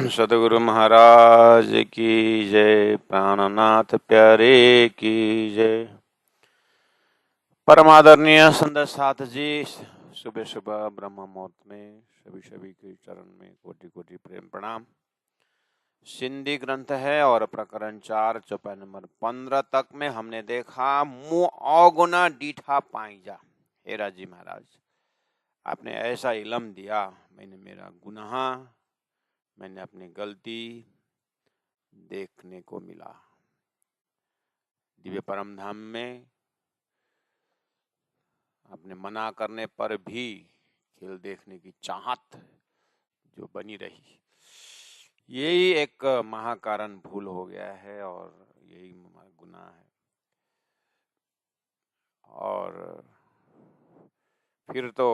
सदगुरु महाराज की जय, प्राणनाथ प्यारे की जय। परमादरणीय संत साथ जी, सुबह सुबह ब्रह्म मुहूर्त में सभी के चरण में कोटि कोटि प्रेम प्रणाम। सिंधी ग्रंथ है और प्रकरण 4 चौपाई नंबर 15 तक में हमने देखा मुँह अवगुना डीठा पाईजा। हेरा जी महाराज, आपने ऐसा इलम दिया, मैंने मेरा गुनाह, मैंने अपनी गलती देखने को मिला। दिव्य परम धाम में अपने मना करने पर भी खेल देखने की चाहत जो बनी रही, यही एक महाकारण भूल हो गया है और यही गुनाह है। और फिर तो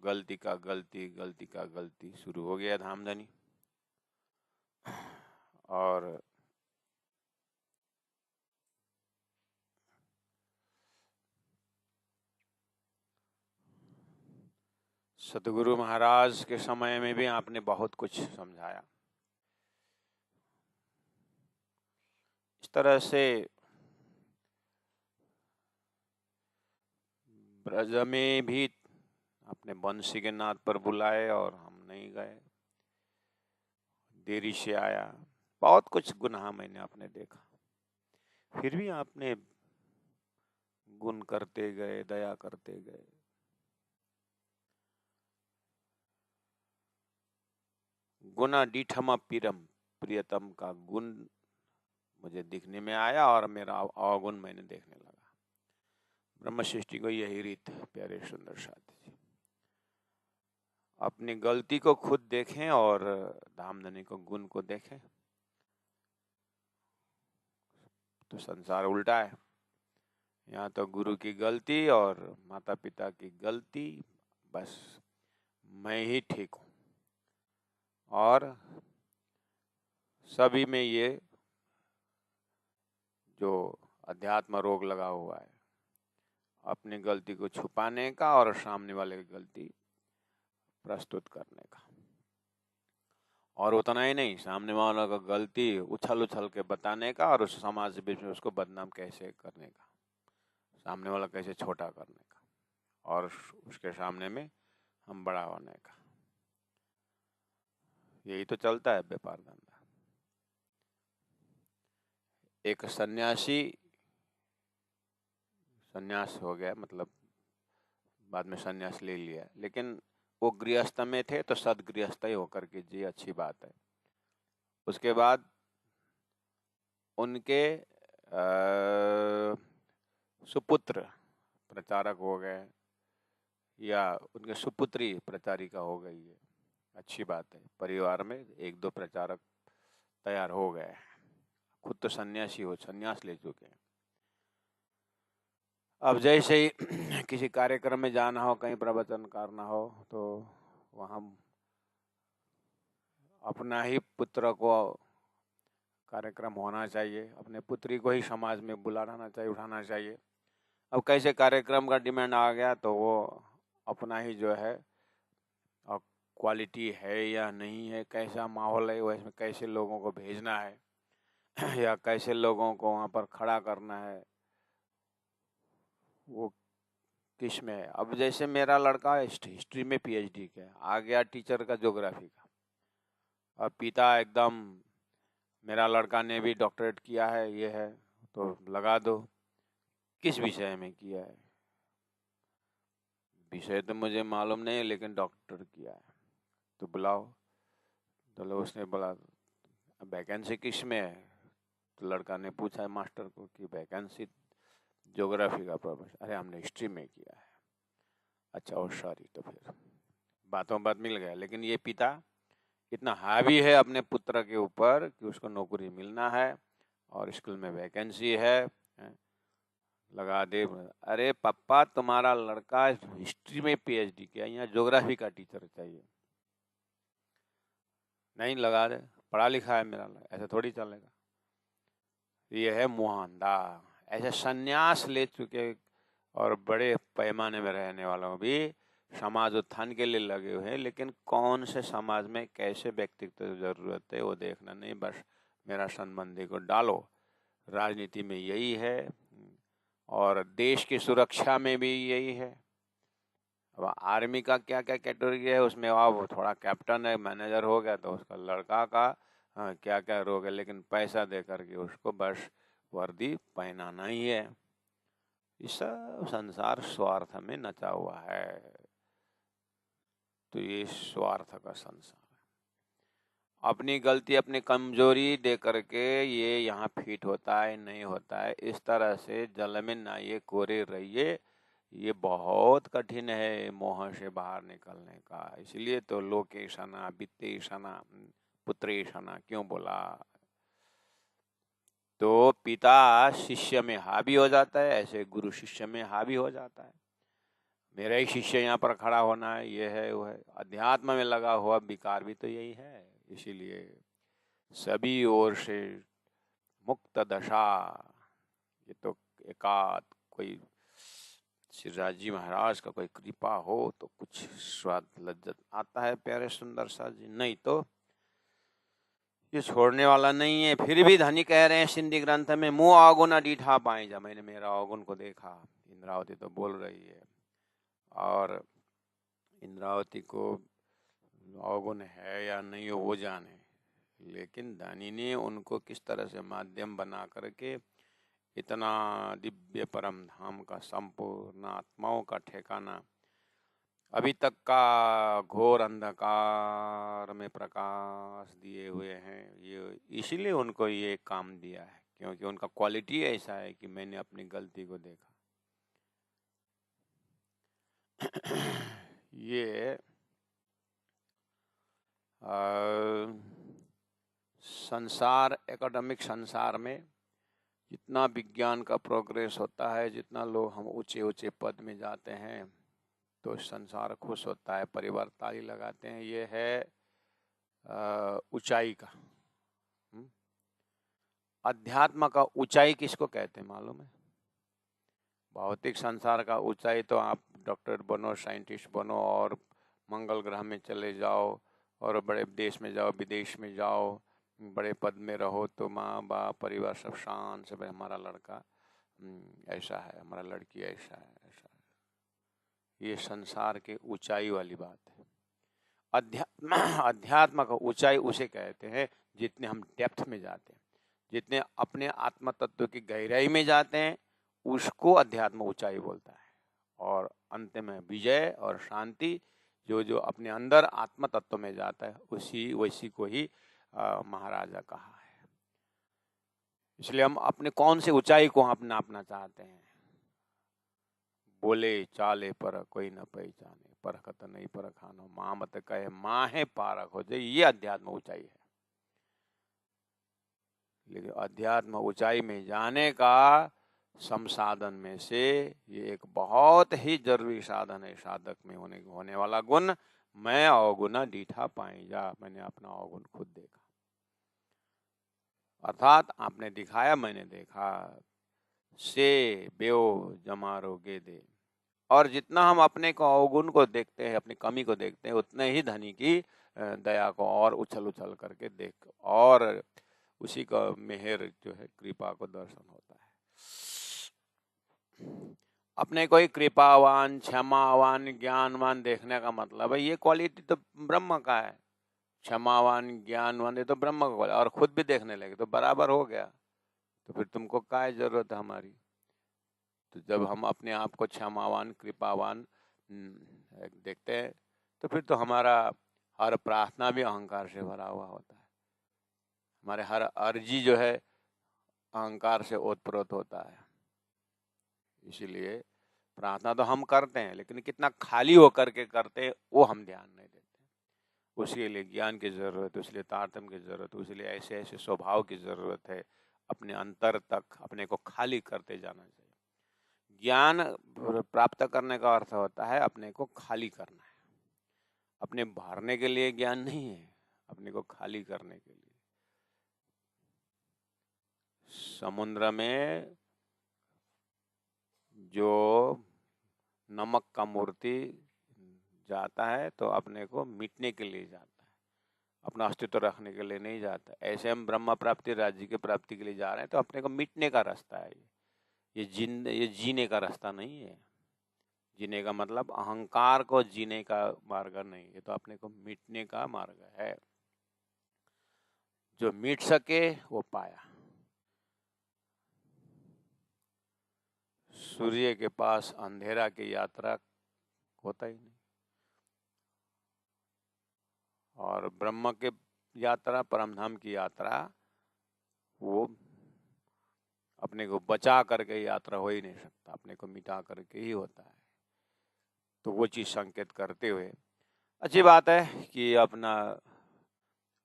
गलती का गलती शुरू हो गया धामधनी। और सतगुरु महाराज के समय में भी आपने बहुत कुछ समझाया। इस तरह से ब्रज में भी अपने बंसी के नाद पर बुलाए और हम नहीं गए, देरी से आया, बहुत कुछ गुनाह मैंने अपने देखा। फिर भी आपने गुण करते गए, दया करते गए। गुना डीठमा पीरम, प्रियतम का गुण मुझे दिखने में आया और मेरा अवगुण मैंने देखने लगा। ब्रह्म सृष्टि को यही रीत, प्यारे सुंदर साथी जी। अपनी गलती को खुद देखें और धामधनी को गुण को देखें, तो संसार उल्टा है। यहाँ तो गुरु की गलती और माता पिता की गलती, बस मैं ही ठीक हूँ। और सभी में ये जो अध्यात्म रोग लगा हुआ है, अपनी गलती को छुपाने का और सामने वाले की गलती प्रस्तुत करने का। और उतना ही नहीं, सामने वालों का गलती उछल उछल के बताने का और उस समाज के बीच में उसको बदनाम कैसे करने का, सामने वाला कैसे छोटा करने का और उसके सामने में हम बड़ा होने का। यही तो चलता है व्यापार धंधा। एक सन्यासी, सन्यास हो गया, मतलब बाद में सन्यास ले लिया, लेकिन वो गृहस्थ में थे तो सदगृहस्थ ही होकर के जी, अच्छी बात है। उसके बाद उनके सुपुत्र प्रचारक हो गए या उनके सुपुत्री प्रचारिका हो गई है, अच्छी बात है। परिवार में एक दो प्रचारक तैयार हो गए, खुद तो सन्यासी हो, सन्यास ले चुके हैं। अब जैसे ही किसी कार्यक्रम में जाना हो, कहीं प्रवचन करना हो, तो वहाँ अपना ही पुत्र को कार्यक्रम होना चाहिए, अपने पुत्री को ही समाज में बुलाना चाहिए, उठाना चाहिए। अब कैसे कार्यक्रम का डिमांड आ गया तो वो अपना ही जो है क्वालिटी है या नहीं है, कैसा माहौल है, वैसे कैसे लोगों को भेजना है या कैसे लोगों को वहाँ पर खड़ा करना है, वो किस में है। अब जैसे मेरा लड़का हिस्ट्री में पीएचडी किया, आ गया टीचर का ज्योग्राफी का। अब पिता एकदम, मेरा लड़का ने भी डॉक्टरेट किया है, ये है, तो लगा दो। किस विषय में किया है, विषय तो मुझे मालूम नहीं है, लेकिन डॉक्टर किया है, तो बुलाओ। तो उसने बोला वैकेंसी किस में है, तो लड़का ने पूछा मास्टर को कि वैकेंसी ज्योग्राफी का प्रोफेसर। अरे हमने हिस्ट्री में किया है। अच्छा और सॉरी, तो फिर बातों बात मिल गया। लेकिन ये पिता इतना हावी है अपने पुत्र के ऊपर कि उसको नौकरी मिलना है और स्कूल में वैकेंसी है, लगा दे। अरे पापा, तुम्हारा लड़का हिस्ट्री में पीएचडी किया, यहाँ ज्योग्राफी का टीचर चाहिए। नहीं, लगा दे, पढ़ा लिखा है मेरा लड़का, ऐसा थोड़ी चलेगा। ये है मुहांदा। ऐसे सन्यास ले चुके और बड़े पैमाने में रहने वालों भी समाज उत्थान के लिए लगे हुए हैं, लेकिन कौन से समाज में कैसे व्यक्तित्व की जरूरत है वो देखना नहीं, बस मेरा संबंधी को डालो। राजनीति में यही है और देश की सुरक्षा में भी यही है। अब आर्मी का क्या क्या कैटेगरी है, उसमें अब थोड़ा कैप्टन है, मैनेजर हो गया तो उसका लड़का का क्या क्या रोग है, लेकिन पैसा दे करके उसको बस वर्दी पहनाना ही है। इस संसार स्वार्थ में नचा हुआ है, तो ये स्वार्थ का संसार है। अपनी गलती अपनी कमजोरी दे करके ये यहाँ फिट होता है नहीं होता है, इस तरह से जल में नहाइए कोरे रहिए, ये बहुत कठिन है मोह से बाहर निकलने का। इसलिए तो लोकेशना वित्तेशना पुत्रेशना क्यों बोला। तो पिता शिष्य में हावी हो जाता है, ऐसे गुरु शिष्य में हावी हो जाता है। मेरा ही शिष्य यहाँ पर खड़ा होना है, ये है वो है। अध्यात्म में लगा हुआ विकार भी तो यही है। इसीलिए सभी ओर से मुक्त दशा, ये तो एकाध कोई श्रीराज जी महाराज का कोई कृपा हो तो कुछ स्वाद लज्जत आता है प्यारे सुंदर सा जी, नहीं तो ये छोड़ने वाला नहीं है। फिर भी धनी कह रहे हैं सिंधी ग्रंथ में, मुंह अवगुण डीठा पाए जा, मैंने मेरा अवगुण को देखा। इंद्रावती तो बोल रही है, और इंद्रावती को अवगुण है या नहीं हो वो जाने, लेकिन धनी ने उनको किस तरह से माध्यम बना करके इतना दिव्य परम धाम का संपूर्ण आत्माओं का ठिकाना अभी तक का घोर अंधकार में प्रकाश दिए हुए हैं, ये इसीलिए उनको ये काम दिया है, क्योंकि उनका क्वालिटी ऐसा है कि मैंने अपनी गलती को देखा। ये संसार, एकेडमिक संसार में जितना विज्ञान का प्रोग्रेस होता है, जितना लोग हम ऊंचे ऊंचे पद में जाते हैं, तो संसार खुश होता है, परिवार ताली लगाते हैं। ये है ऊंचाई का। अध्यात्म का ऊंचाई किसको कहते हैं मालूम है? भौतिक संसार का ऊंचाई तो आप डॉक्टर बनो, साइंटिस्ट बनो और मंगल ग्रह में चले जाओ और बड़े देश में जाओ, विदेश में जाओ, बड़े पद में रहो, तो माँ बाप परिवार सब शान से, हमारा लड़का ऐसा है, हमारा लड़की ऐसा है, ऐसा है। ये संसार के ऊंचाई वाली बात है। अध्यात्म का ऊंचाई उसे कहते हैं जितने हम डेप्थ में जाते हैं, जितने अपने आत्म तत्व की गहराई में जाते हैं, उसको अध्यात्म ऊंचाई बोलता है। और अंत में विजय और शांति, जो जो अपने अंदर आत्म तत्व में जाता है, वैसी को ही महाराजा कहा है। इसलिए हम अपने कौन से ऊंचाई को हम नापना चाहते हैं? बोले चाले पर कोई न पहचाने, परखत नहीं परखानो, माँ मत कहे माँ है पारक हो जाए, ये अध्यात्म ऊंचाई है। लेकिन अध्यात्म ऊंचाई में जाने का संसाधन में से ये एक बहुत ही जरूरी साधन है। साधक में होने वाला गुण, मैं अवगुण डीठा पाई जा, मैंने अपना अवगुण खुद देखा, अर्थात आपने दिखाया मैंने देखा, से बेओ जमारो गे दे। और जितना हम अपने को अवगुण को देखते हैं, अपनी कमी को देखते हैं, उतने ही धनी की दया को और उछल उछल करके देख, और उसी का मेहर जो है, कृपा को दर्शन होता है। अपने कोई कृपावान, क्षमावान, ज्ञानवान देखने का मतलब है, ये क्वालिटी तो ब्रह्म का है। क्षमावान, ज्ञानवान, ये तो ब्रह्म का क्वालिटी, और खुद भी देखने लगे तो बराबर हो गया। तो फिर तुमको क्या जरूरत है हमारी? तो जब हम अपने आप को क्षमावान, कृपावान देखते हैं, तो फिर तो हमारा हर प्रार्थना भी अहंकार से भरा हुआ होता है। हमारे हर अर्जी जो है अहंकार से ओतप्रोत होता है। इसीलिए प्रार्थना तो हम करते हैं, लेकिन कितना खाली होकर के करते हैं वो हम ध्यान नहीं देते। उसके लिए ज्ञान की जरूरत है, उसके तारतम्य की जरूरत है, उसके लिए ऐसे ऐसे स्वभाव की जरूरत है। अपने अंतर तक अपने को खाली करते जाना चाहिए। ज्ञान प्राप्त करने का अर्थ होता है अपने को खाली करना है। अपने भरने के लिए ज्ञान नहीं है, अपने को खाली करने के लिए। समुद्र में जो नमक का मूर्ति जाता है तो अपने को मिटने के लिए जाता है, अपना अस्तित्व रखने के लिए नहीं जाता। ऐसे हम ब्रह्म प्राप्ति, राज्य की प्राप्ति के लिए जा रहे हैं तो अपने को मिटने का रास्ता है। ये जीने का रास्ता नहीं है। जीने का मतलब अहंकार को जीने का मार्ग नहीं, ये तो अपने को मिटने का मार्ग है। जो मिट सके वो पाया। सूर्य के पास अंधेरा की यात्रा होता ही नहीं, और ब्रह्म के यात्रा, परमधाम की यात्रा, वो अपने को बचा करके यात्रा हो ही नहीं सकता, अपने को मिटा करके ही होता है। तो वो चीज संकेत करते हुए अच्छी बात है कि अपना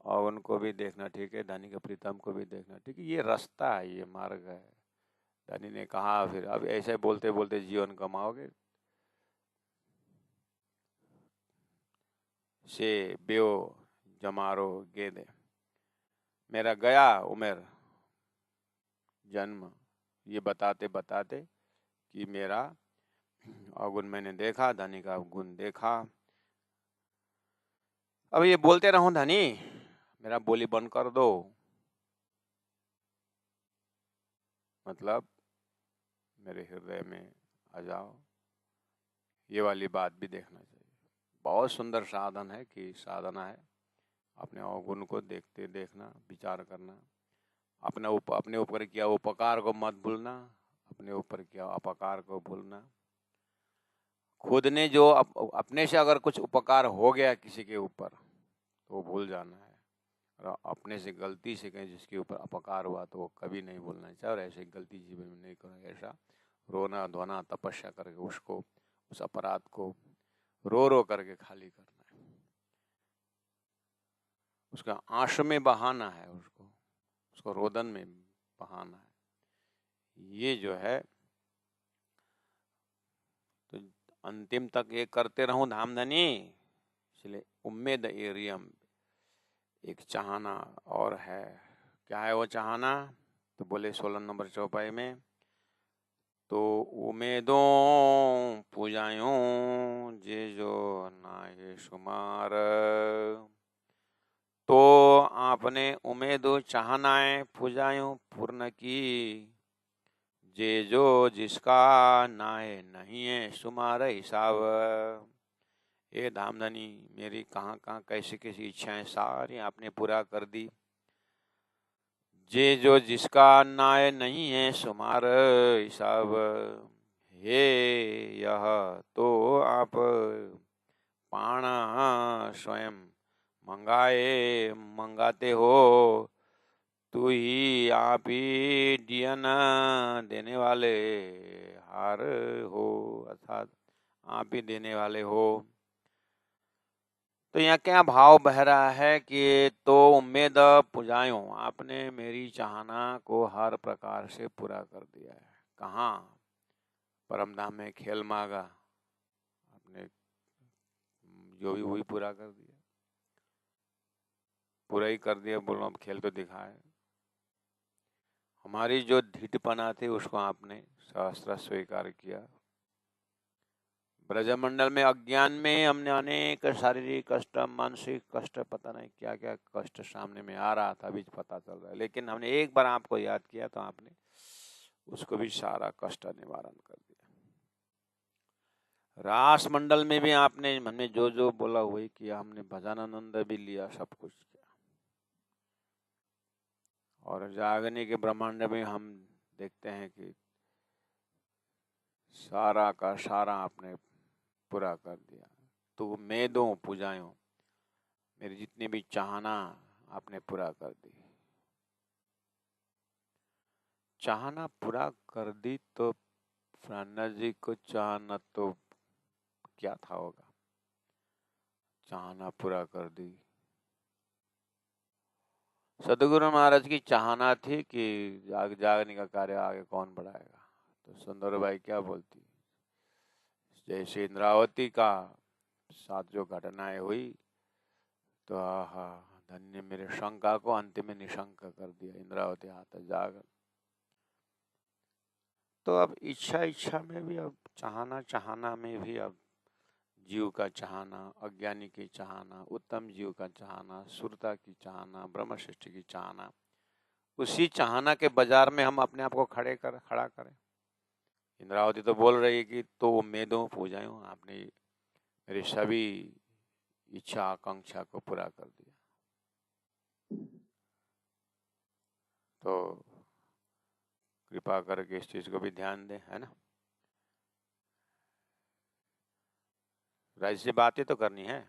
और उनको भी देखना ठीक है, धनी के प्रीतम को भी देखना ठीक है। ये रास्ता है, ये मार्ग है। धनी ने कहा फिर अब ऐसे बोलते बोलते जीवन कमाओगे, से बेओ जमारो गेदे, मेरा गया उमेर जन्म, ये बताते बताते कि मेरा अवगुण मैंने देखा, धनी का गुण देखा। अब ये बोलते रहूं धनी, मेरा बोली बंद कर दो, मतलब मेरे हृदय में आ जाओ, ये वाली बात भी देखना चाहिए। बहुत सुंदर साधन है कि साधना है, अपने अवगुण को देखते देखना, विचार करना, अपने ऊपर किया उपकार को मत भूलना, अपने ऊपर किया अपकार को भूलना। खुद ने जो अपने से अगर कुछ उपकार हो गया किसी के ऊपर तो वो भूल जाना है, और अपने से गलती से कहीं जिसके ऊपर अपकार हुआ तो वो कभी नहीं भूलना चाहिए, और ऐसे गलती जीवन में नहीं करना। ऐसा रोना धोना तपस्या करके उसको, उस अपराध को रो रो करके खाली करना है, उसका आंसू में बहाना है, उसको रोदन में बहाना है। ये जो है तो अंतिम तक ये करते रहूं धामधनी, इसलिए उम्मीद एरियम एक चाहना और है। क्या है वो चाहना? तो बोले 16 नंबर चौपाई में, तो उम्मीदों पूजायूं जे जो नाये शुमार, तो आपने उम्मीदों चाहनाएं पूजायूं पूर्ण की, जे जो जिसका नाये नहीं है शुमार हिसाब। ये धामधनी, मेरी कहाँ कहाँ कैसी कैसी इच्छाएं सारी आपने पूरा कर दी। जे जो जिसका नाय नहीं है शुमार हिसाब, हे यह तो आप पाणा स्वयं मंगाते हो, तू ही आप ही दियन देने वाले हार हो, अर्थात आप ही देने वाले हो। तो यहाँ क्या भाव बह रहा है कि तो उम्मीद पुजायूं, आपने मेरी चाहना को हर प्रकार से पूरा कर दिया है। कहाँ? परमधाम में खेल मांगा, आपने जो भी वही पूरा कर दिया, पूरा ही कर दिया। बोलो अब खेल तो दिखाए। हमारी जो ढीठपना थी उसको आपने सहस्त्र स्वीकार किया। ब्रजमंडल में अज्ञान में हमने अनेक शारीरिक कष्ट, मानसिक कष्ट, पता नहीं क्या क्या कष्ट सामने में आ रहा था, अभी पता चल रहा है, लेकिन हमने एक बार आपको याद किया तो आपने उसको भी सारा कष्ट निवारण कर दिया। रास मंडल में भी आपने हमने जो जो बोला वही किया, हमने भजनानंद भी लिया, सब कुछ किया। और जागने के ब्रह्मांड में हम देखते हैं कि सारा का सारा आपने पूरा कर दिया। तो मेदों पूजायों, मेरी जितनी भी चाहना आपने पूरा कर दी। चाहना पूरा कर दी तो फ्रांडा जी को चाहना तो क्या था होगा, चाहना पूरा कर दी। सदगुरु महाराज की चाहना थी कि जागने का कार्य आगे कौन बढ़ाएगा। तो सुंदर भाई क्या बोलती, जैसे इंद्रावती का साथ जो घटनाएं हुई तो आहा, धन्य मेरे शंका को अंतिम में निशंक कर दिया, इंद्रावती हाथ जाग। तो अब इच्छा में भी, अब चाहना में भी अब जीव का चाहना, अज्ञानी की चाहना, उत्तम जीव का चाहना, सुरता की चाहना, ब्रह्म सृष्टि की चाहना, उसी चाहना के बाजार में हम अपने आप को खड़ा करें। इंद्रावती तो बोल रही है कि तो मैं दो पूजाऊं, आपने मेरी सभी इच्छा आकांक्षा को पूरा कर दिया। तो कृपा करके इस चीज को भी ध्यान दें, है ना। राज से बातें तो करनी है,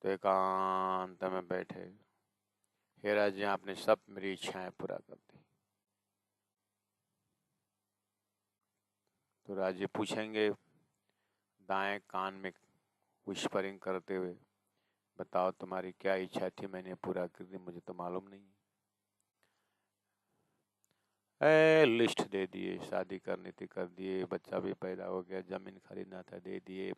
तो एकांत में बैठे, हे राज आपने सब मेरी इच्छाएं पूरा कर दी। तो राजे पूछेंगे दाएं कान में विस्परिंग करते हुए, बताओ तुम्हारी क्या इच्छा थी, मैंने पूरा कर दी, मुझे तो मालूम नहीं। लिस्ट दे दिए, शादी करनी थी कर दिए, बच्चा भी पैदा हो गया, जमीन खरीदना था दे दिए,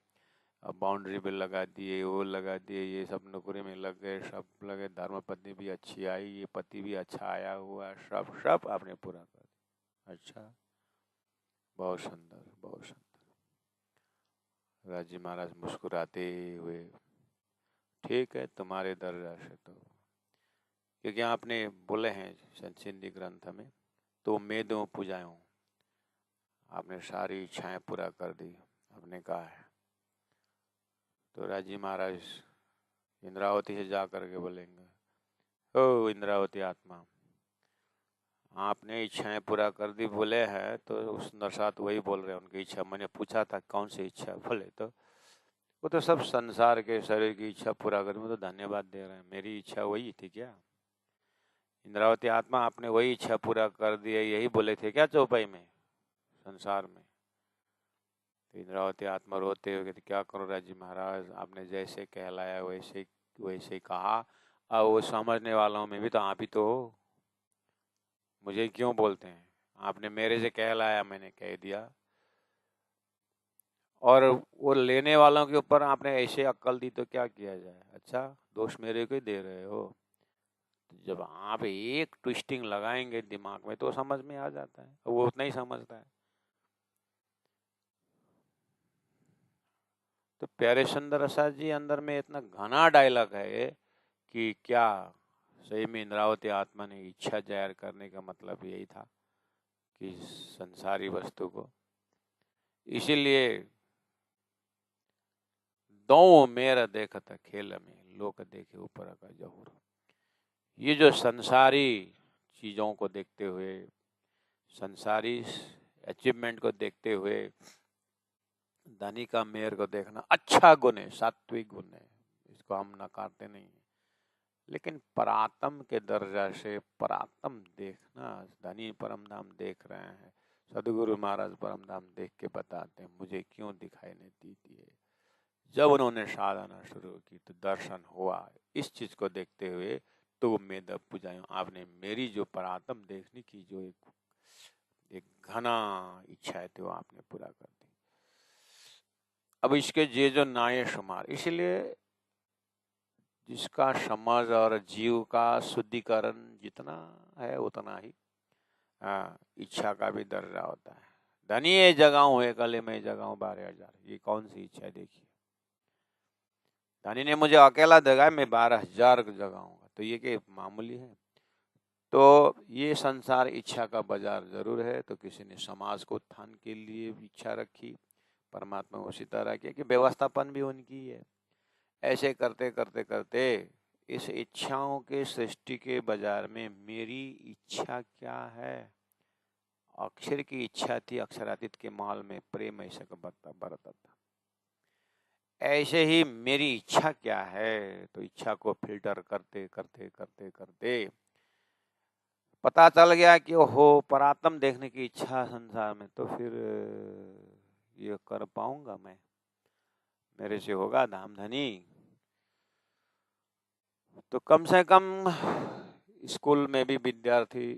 अब बाउंड्री भी लगा दिए, वो लगा दिए, ये सब नौकरी में लग गए, सब लगे, धर्म पत्नी भी अच्छी आई, ये पति भी अच्छा आया हुआ, सब सब आपने पूरा कर दिया। अच्छा, बहुत सुंदर, बहुत सुंदर। राजी महाराज मुस्कुराते हुए, ठीक है तुम्हारे दर्जा से तो, क्योंकि आपने बोले हैं सिंधी ग्रंथ में, तो मैं दूं पूजाऊं, आपने सारी इच्छाएं पूरा कर दी, आपने कहा है। तो राजी महाराज इंद्रावती से जा करके बोलेंगे, ओ इंद्रावती आत्मा, आपने इच्छाएं पूरा कर दी बोले हैं, तो उस नरसात वही बोल रहे हैं, उनकी इच्छा, मैंने पूछा था कौन सी इच्छा, बोले तो वो तो सब संसार के शरीर की इच्छा पूरा कर, तो धन्यवाद दे रहे हैं, मेरी इच्छा वही थी क्या। इंद्रावती आत्मा, आपने वही इच्छा पूरा कर दी है, यही बोले थे क्या चौपाई में, संसार में। तो इंद्रावती आत्मा रोते हुए कहते, क्या करो राजी महाराज, आपने जैसे कहलाया वैसे वैसे कहा, अब वो समझने वालों में भी तो आप ही तो हो, मुझे क्यों बोलते हैं, आपने मेरे से कहलाया, मैंने कह दिया, और वो लेने वालों के ऊपर आपने ऐसे अक्ल दी तो क्या किया जाए। अच्छा, दोष मेरे को ही दे रहे हो, तो जब आप एक ट्विस्टिंग लगाएंगे दिमाग में तो समझ में आ जाता है, वो उतना ही समझता है। तो प्यारे सुंदर रसा जी अंदर में इतना घना डायलॉग है कि क्या सही में इंद्रावती आत्मा ने इच्छा जाहिर करने का मतलब यही था कि संसारी वस्तु को, इसीलिए दो मेरा देखत खेल में लोक देखे ऊपर का जहूर, ये जो संसारी चीजों को देखते हुए, संसारी अचीवमेंट को देखते हुए धनी का मेयर को देखना अच्छा गुण है, सात्विक गुण है, इसको हम नकारते नहीं है, लेकिन परात्म के दर्जा से परात्म देखना, धनी परम धाम देख रहे हैं, सदगुरु महाराज परम धाम देख के बताते हैं मुझे क्यों दिखाई नहीं देती है। जब उन्होंने साधना शुरू की तो दर्शन हुआ, इस चीज को देखते हुए तो मैं दब पूजाऊं, आपने मेरी जो परात्म देखने की जो एक घना इच्छा है तो आपने पूरा कर दी। अब इसके ये जो नाये शुमार, इसलिए जिसका समझ और जीव का शुद्धिकरण जितना है उतना ही इच्छा का भी दर्जा होता है। धनी ये जगाऊं है कले में जगाऊं 12,000, ये कौन सी इच्छा है देखिए। धनी ने मुझे अकेला जगाया, मैं 12,000 जगाऊंगा, तो ये क्या मामूली है। तो ये संसार इच्छा का बाजार जरूर है। तो किसी ने समाज को उत्थान के लिए इच्छा रखी, परमात्मा उसी तरह किया कि व्यवस्थापन भी उनकी है। ऐसे करते करते करते इस इच्छाओं के सृष्टि के बाजार में मेरी इच्छा क्या है। अक्षर की इच्छा थी, अक्षरातीत के महल में प्रेम ऐसा बरता था। ऐसे ही मेरी इच्छा क्या है, तो इच्छा को फिल्टर करते करते करते करते पता चल गया कि ओहो परात्म देखने की इच्छा संसार में, तो फिर ये कर पाऊंगा मैं, मेरे से होगा धाम धनी। तो कम से कम स्कूल में भी विद्यार्थी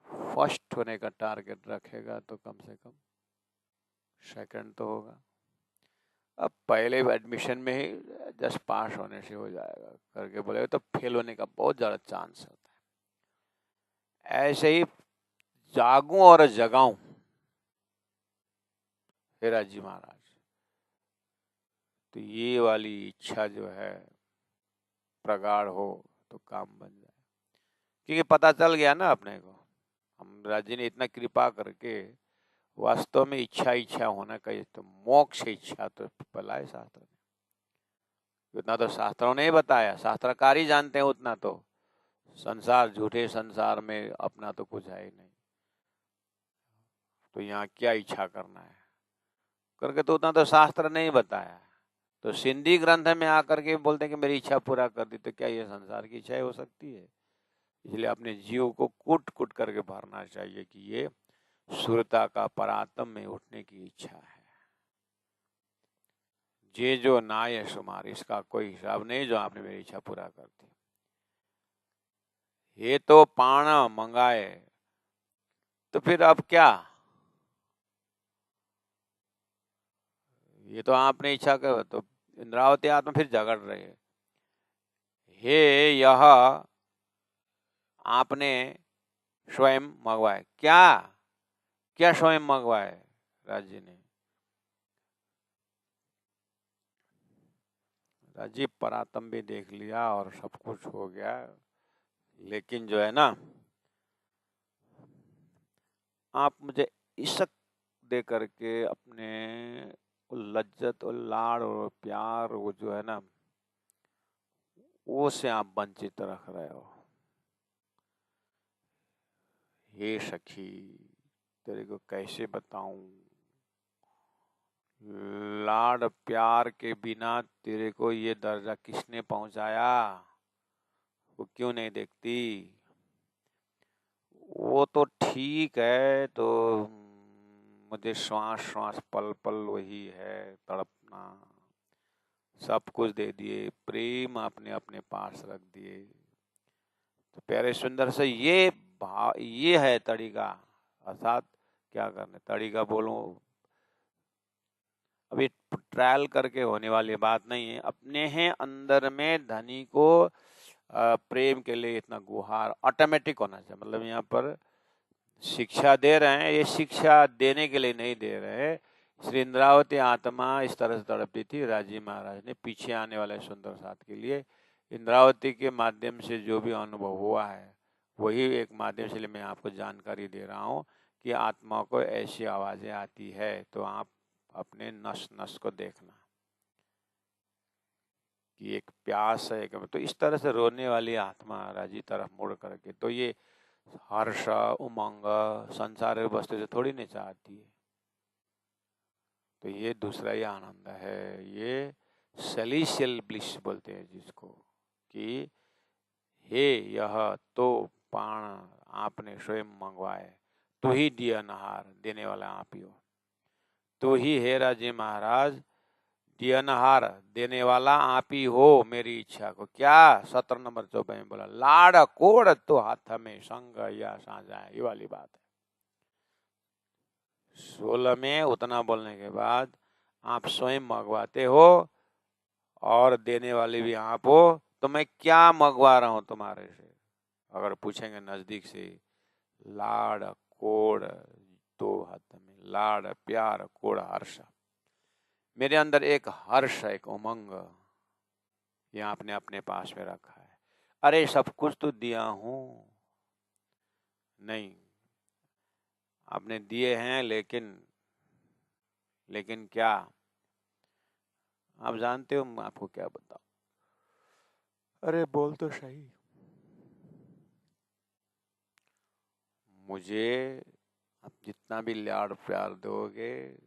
फर्स्ट होने का टारगेट रखेगा तो कम से कम सेकंड तो होगा। अब पहले एडमिशन में ही जस्ट पास होने से हो जाएगा करके बोले तो फेल होने का बहुत ज़्यादा चांस होता है। ऐसे ही जागूं और जगाऊं, हे राजी महाराज, तो ये वाली इच्छा जो है प्रगाढ़ हो तो काम बन जाए। क्योंकि पता चल गया ना अपने को, हम राजी ने इतना कृपा करके वास्तव में इच्छा होना कही तो मोक्ष इच्छा तो बताए शास्त्र ने। उतना तो शास्त्रों ने ही बताया, शास्त्रकार ही जानते हैं उतना तो। संसार, झूठे संसार में अपना तो कुछ है ही नहीं, तो यहाँ क्या इच्छा करना है करके, तो उतना तो शास्त्र ने ही बताया। तो सिंधी ग्रंथ में आकर के बोलते हैं कि मेरी इच्छा पूरा कर दी, तो क्या ये संसार की इच्छा हो सकती है? इसलिए अपने जीव को कूट कूट करके भरना चाहिए कि ये सुरता का परात्म में उठने की इच्छा है। जे जो नाय शुमार, इसका कोई हिसाब नहीं जो आपने मेरी इच्छा पूरा कर दी। ये तो पाण मंगाए, तो फिर अब क्या? ये तो आपने इच्छा कर, तो इंद्रावती आत्मा फिर झगड़ रही है। हे यह आपने स्वयं मंगवाए, क्या क्या स्वयं मंगवाए राज्य ने? राजीव परातम भी देख लिया और सब कुछ हो गया, लेकिन जो है ना, आप मुझे इशक दे करके अपने लज्जत और लाड़ और प्यार, वो जो है ना, वो से आप वंचित रख रहे हो। हे सखी, तेरे को कैसे बताऊं, लाड़ प्यार के बिना तेरे को ये दर्जा किसने पहुंचाया? वो क्यों नहीं देखती? वो तो ठीक है, तो मुझे श्वास श्वास पल पल वही है तड़पना। सब कुछ दे दिए, प्रेम आपने अपने पास रख दिए। तो प्यारे सुंदर से ये है तरीका। अर्थात क्या करने तरीका बोलूं, अभी ट्रायल करके होने वाली बात नहीं है। अपने हैं अंदर में धनी को प्रेम के लिए इतना गुहार ऑटोमेटिक होना चाहिए। मतलब यहाँ पर शिक्षा दे रहे हैं, ये शिक्षा देने के लिए नहीं दे रहे हैं। श्री इंद्रावती आत्मा इस तरह से तड़पती थी, राजी महाराज ने पीछे आने वाले सुंदर साथ के लिए इंद्रावती के माध्यम से जो भी अनुभव हुआ है वही एक माध्यम से मैं आपको जानकारी दे रहा हूँ कि आत्मा को ऐसी आवाजें आती है, तो आप अपने नस नस को देखना कि एक प्यास है, तो इस तरह से रोने वाली आत्मा राजी तरफ मुड़ करके, तो ये हर्ष उमंग संसार वस्तु से थोड़ी नहीं चाहती है। तो ये दूसरा ही आनंद है, ये सेलिशियल ब्लिस बोलते हैं जिसको, कि हे यह तो पाण आपने स्वयं मंगवाए, तो ही दिया नहार, देने वाला आप ही हो। तो ही हे राजे महाराज दियनहार, देने वाला आप ही हो मेरी इच्छा को। क्या 17 नंबर 14 में बोला, लाड़ कोड़ तो हाथ में संग या साझा, ये वाली बात है। 16 में उतना बोलने के बाद आप स्वयं मंगवाते हो और देने वाले भी आप हो, तो मैं क्या मंगवा रहा हूं तुम्हारे से? अगर पूछेंगे नजदीक से, लाड़ कोड़ दो हाथ में, लाड़ प्यार कोड़ हर्ष, मेरे अंदर एक हर्ष, एक उमंग, ये आपने अपने पास में रखा है। अरे सब कुछ तो दिया हूं, नहीं आपने दिए हैं, लेकिन क्या? आप जानते हो मैं आपको क्या बताऊं? अरे बोल तो सही। मुझे आप जितना भी लाड़ प्यार दोगे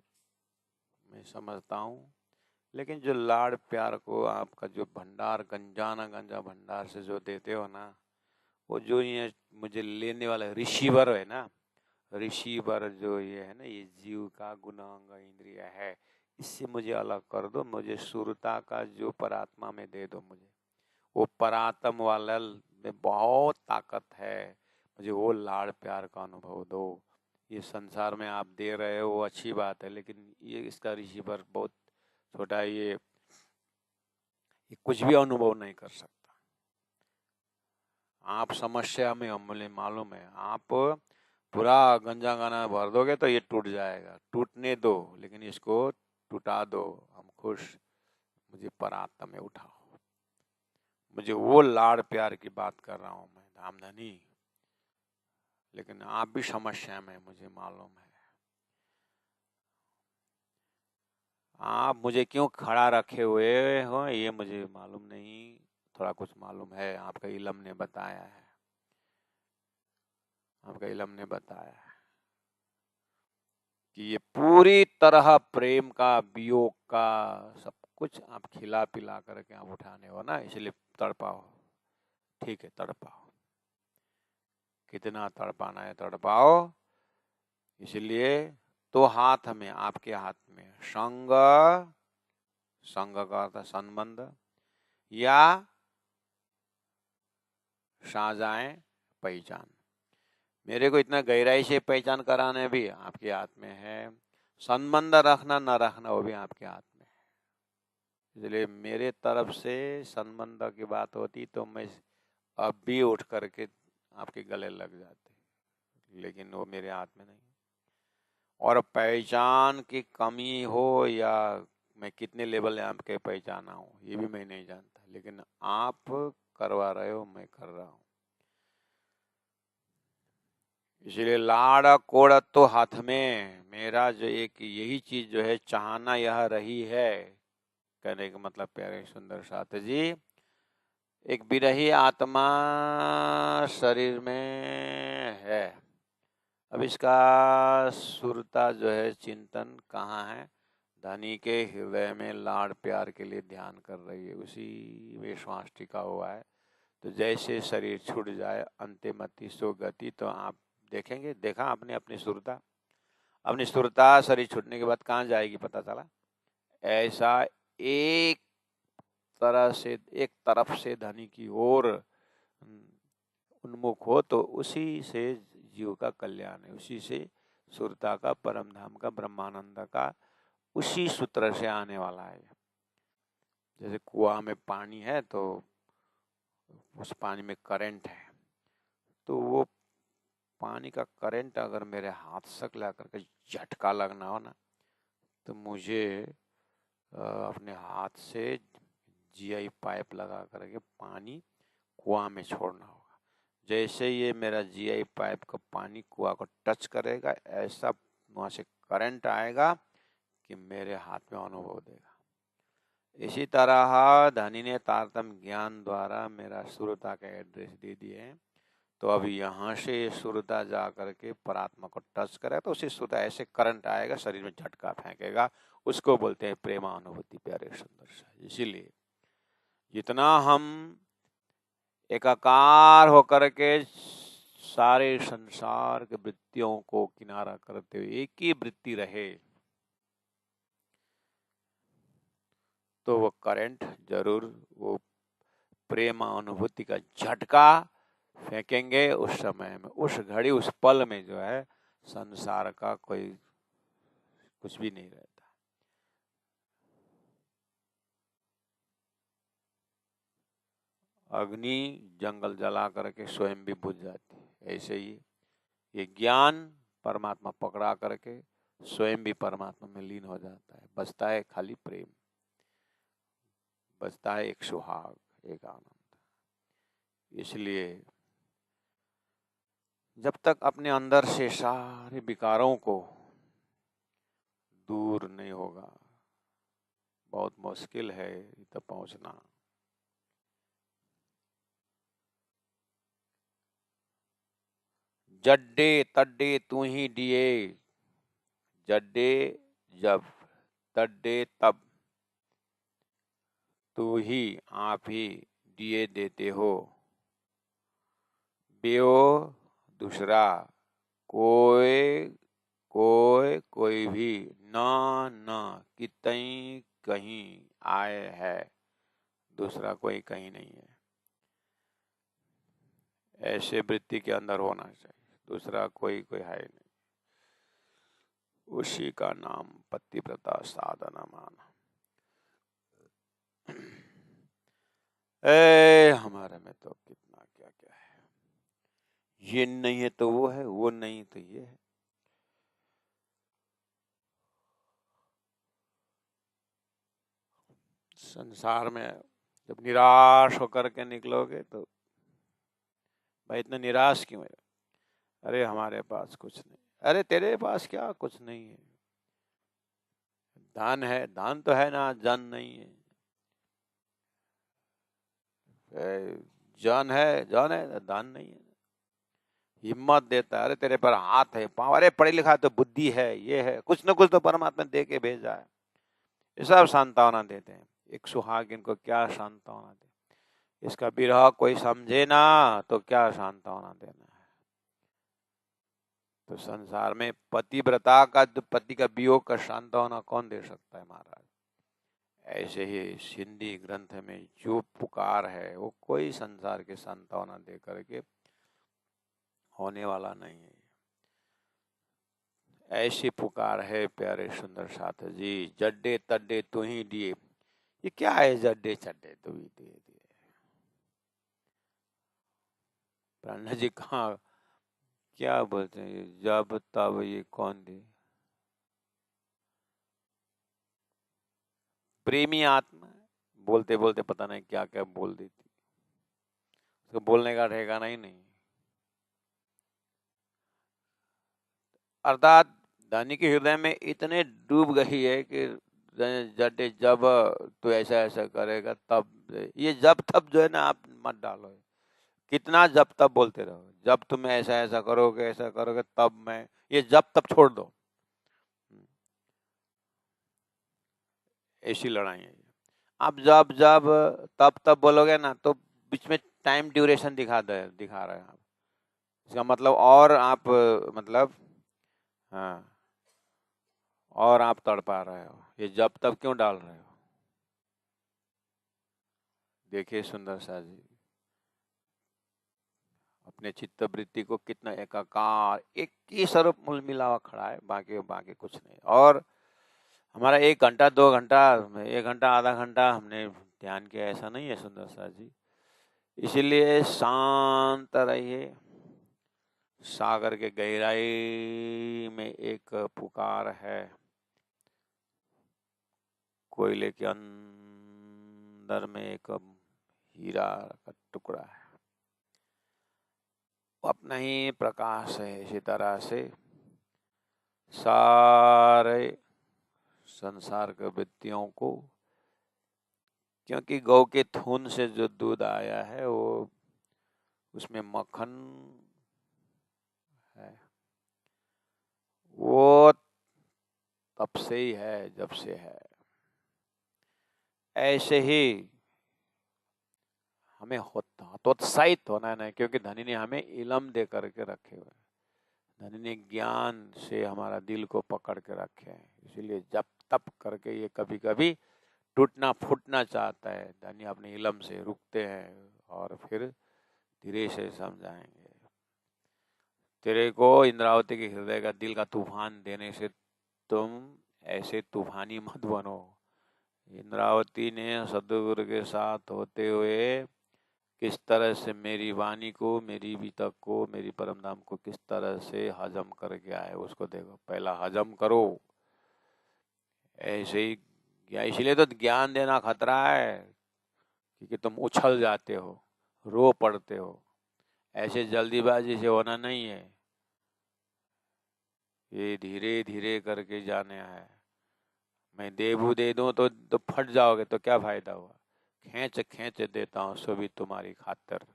मैं समझता हूँ, लेकिन जो लाड़ प्यार को आपका जो भंडार गंजा भंडार से जो देते हो ना, वो जो ये मुझे लेने वाला रिसीवर है ना, रिसीवर जो ये है ना, ये जीव का गुणांग इंद्रिय है, इससे मुझे अलग कर दो। मुझे सुरता का जो परात्मा में दे दो, मुझे वो परात्म वाला में बहुत ताकत है, मुझे वो लाड़ प्यार का अनुभव दो। ये संसार में आप दे रहे हो वो अच्छी बात है, लेकिन ये इसका रिसीवर बहुत छोटा है, ये कुछ भी अनुभव नहीं कर सकता। आप समस्या में, मुझे मालूम है, आप पूरा गंजा गाना भर दोगे तो ये टूट जाएगा, टूटने दो, लेकिन इसको टूटा दो, हम खुश, मुझे परात्म में उठाओ। मुझे वो लाड़ प्यार की बात कर रहा हूं मैं धामधनी, लेकिन आप भी समस्या में, मुझे मालूम है। आप मुझे क्यों खड़ा रखे हुए हो ये मुझे मालूम नहीं, थोड़ा कुछ मालूम है, आपका इलम ने बताया है, आपका इलम ने बताया है कि ये पूरी तरह प्रेम का, वियोग का, सब कुछ आप खिला पिला करके आप उठाने हो ना, इसलिए तड़पाओ। ठीक है, तड़पाओ, कितना तड़पाना है तड़पाओ। इसलिए तो हाथ में, आपके हाथ में संग, संग का अर्थ संबंध, या साजाएं पहचान। मेरे को इतना गहराई से पहचान कराने भी आपके हाथ में है, संबंध रखना न रखना वो भी आपके हाथ में है। इसलिए मेरे तरफ से संबंध की बात होती तो मैं अब भी उठ करके आपके गले लग जाते, लेकिन वो मेरे हाथ में नहीं। और पहचान की कमी हो या मैं कितने लेवल आपके पहचाना हूँ ये भी मैं नहीं जानता, लेकिन आप करवा रहे हो, मैं कर रहा हूँ। इसलिए लाड़ कोड़ तो हाथ में, मेरा जो एक यही चीज जो है चाहना यह रही है। कहने का मतलब प्यारे सुंदर साथ जी, एक बिरही आत्मा शरीर में है। अब इसका सुरता जो है, चिंतन कहाँ है? धनी के हृदय में लाड़ प्यार के लिए ध्यान कर रही है, उसी में श्वास टिका हुआ है। तो जैसे शरीर छूट जाए अंतिमति सो गति, तो आप देखेंगे, देखा आपने अपनी सुरता, अपनी सुरता शरीर छूटने के बाद कहाँ जाएगी पता चला? ऐसा एक तरह से, एक तरफ से धनी की ओर उन्मुख हो तो उसी से जीव का कल्याण है, उसी से सुरता का, परम धाम का, ब्रह्मानंद का, उसी सूत्र से आने वाला है। जैसे कुआं में पानी है तो उस पानी में करंट है, तो वो पानी का करंट अगर मेरे हाथ से ला करके झटका लगना हो ना, तो मुझे अपने हाथ से जीआई पाइप लगा करके पानी कुआं में छोड़ना होगा। जैसे ये मेरा जीआई पाइप का पानी कुआं को टच करेगा, ऐसा वहां से करंट आएगा कि मेरे हाथ में अनुभव देगा। इसी तरह धनी ने तारतम्य ज्ञान द्वारा मेरा सुरता का एड्रेस दे दिए हैं, तो अब यहाँ से सुरता जा करके परात्मा को टच करे तो उसी सुरता ऐसे करंट आएगा, शरीर में झटका फेंकेगा, उसको बोलते हैं प्रेमानुभूति प्यारे सुंदर सा। इसीलिए जितना हम एकाकार होकर के सारे संसार के वृत्तियों को किनारा करते हुए एक ही वृत्ति रहे, तो वो करंट जरूर, वो प्रेम अनुभूति का झटका फेंकेंगे उस समय में, उस घड़ी, उस पल में जो है संसार का कोई कुछ भी नहीं रहता। अग्नि जंगल जला करके स्वयं भी बुझ जाती है, ऐसे ही ये ज्ञान परमात्मा पकड़ा करके स्वयं भी परमात्मा में लीन हो जाता है, बचता है खाली प्रेम, बचता है एक सुहाग, एक आनंद। इसलिए जब तक अपने अंदर से सारे विकारों को दूर नहीं होगा, बहुत मुश्किल है तक पहुंचना। जड्डे तड्डे तू ही दिए, जड्डे जब, तड्डे तब, तू ही आप ही दिए देते हो, बेओ दूसरा कोई, कोई भी ना ना कितई कहीं आए है, दूसरा कोई कहीं नहीं है। ऐसे वृत्ति के अंदर होना चाहिए, दूसरा कोई कोई है नहीं, उसी का नाम पतिव्रता साधना माना। हमारे में तो कितना क्या क्या है। ये नहीं है तो वो है, वो नहीं तो ये है। संसार में जब निराश होकर के निकलोगे तो भाई इतना निराश क्यों है? अरे हमारे पास कुछ नहीं। अरे तेरे पास क्या कुछ नहीं है? दान है, दान तो है ना, जन नहीं है। जन है, जन है, दान नहीं है। हिम्मत देता है, अरे तेरे पर हाथ है, पाँव, अरे पढ़े लिखा तो बुद्धि है, ये है, कुछ न कुछ तो परमात्मा दे के भेजा है। ये सब सांत्वना देते हैं। एक सुहागिन को क्या सांत्वना दे, इसका विरह कोई समझे ना तो क्या सांत्वना देना है। तो संसार में पतिव्रता का, पति का वियोग का सांत्वना कौन दे सकता है महाराज? ऐसे ही हिंदी ग्रंथ में जो पुकार है वो कोई संसार के सांत्वना दे करके होने वाला नहीं है। ऐसी पुकार है प्यारे सुंदर साथ जी, जड्डे तड्डे तू ही दिए। ये क्या है जड्डे चड्डे तू ही दिए दिए? प्राणा जी कहाँ, क्या बोलते हैं ये जब तब, ये कौन दिए? प्रेमी आत्मा बोलते बोलते पता नहीं क्या क्या बोल देती, उसको बोलने का ठिकाना ही नहीं। अर्थात धनी के हृदय में इतने डूब गई है कि जड्डे जब तू ऐसा ऐसा करेगा तब, ये जब तब जो है ना आप मत डालो। कितना जब तब बोलते रहो, जब तुम ऐसा ऐसा करोगे तब मैं, ये जब तब छोड़ दो। ऐसी लड़ाई है। आप जब जब तब तब बोलोगे ना तो बीच में टाइम ड्यूरेशन दिखा रहे हैं आप। इसका मतलब और आप मतलब, हाँ, और आप तड़पा रहे हो। ये जब तब क्यों डाल रहे हो? देखिए सुंदर सा जी, अपने चित्त वृत्ति को कितना एकाकार, एक ही स्वरूप मूल मिला हुआ खड़ा है, बाकी बाकी कुछ नहीं। और हमारा 1 घंटा 2 घंटा, 1 घंटा आधा घंटा हमने ध्यान किया, ऐसा नहीं है सुंदर सा जी। इसीलिए शांत रहिए। सागर के गहराई में एक पुकार है, कोयले के अंदर में एक हीरा का टुकड़ा है, वो अपना ही प्रकाश है। इसी तरह से सारे संसार के व्यक्तियों को, क्योंकि गौ के थून से जो दूध आया है वो, उसमें मक्खन है, वो तब से ही है जब से है। ऐसे ही हमें हतोत्साहित होना नहीं, क्योंकि धनी ने हमें इलम दे करके रखे हुए, धनी ने ज्ञान से हमारा दिल को पकड़ के रखे हैं। इसीलिए जब तब करके ये कभी कभी टूटना फूटना चाहता है, धनी अपने इलम से रुकते हैं और फिर धीरे से समझाएंगे। तेरे को इंद्रावती के हृदय का दिल का तूफान देने से तुम ऐसे तूफानी मत बनो। इंद्रावती ने सदगुरु के साथ होते हुए किस तरह से मेरी वाणी को, मेरी वितक को, मेरी परम धाम को किस तरह से हजम करके आए, उसको देखो। पहला हजम करो, ऐसे ही। या इसलिए तो ज्ञान देना खतरा है, क्योंकि तुम उछल जाते हो, रो पड़ते हो। ऐसे जल्दीबाजी से होना नहीं है, ये धीरे धीरे करके जाने है। मैं देबू दे दूं तो फट जाओगे तो क्या फायदा हुआ? खींच खींच देता हूँ सो भी तुम्हारी खातिर।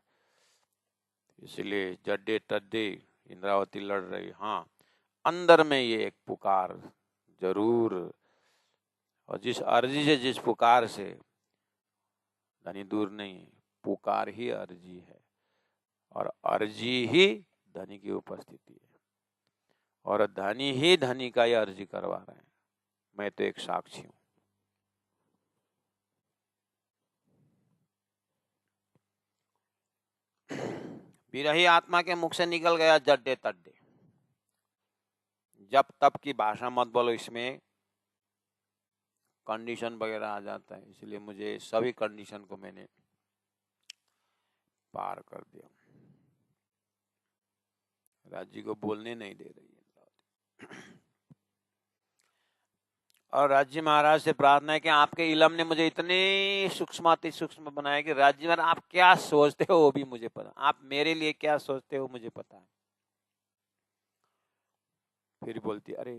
इसलिए जड्डे तड्डे इंद्रावती लड़ रही, हाँ, अंदर में ये एक पुकार जरूर। और जिस अर्जी से, जिस पुकार से धनी दूर नहीं, पुकार ही अर्जी है, और अर्जी ही धनी की उपस्थिति है, और धनी ही धनी का ये अर्जी करवा रहे हैं। मैं तो एक साक्षी हूं। विरही आत्मा के मुख से निकल गया जड्डे तड्डे। जब तब की भाषा मत बोलो, इसमें कंडीशन वगैरह आ जाता है। इसलिए मुझे सभी कंडीशन को मैंने पार कर दिया। राज्य को बोलने नहीं दे रही है। और राज्य महाराज से प्रार्थना है कि आपके इलम ने मुझे इतने सूक्ष्माति सूक्ष्म बनाया कि राज्य महाराज आप क्या सोचते हो वो भी मुझे पता, आप मेरे लिए क्या सोचते हो मुझे पता है। फिर बोलती अरे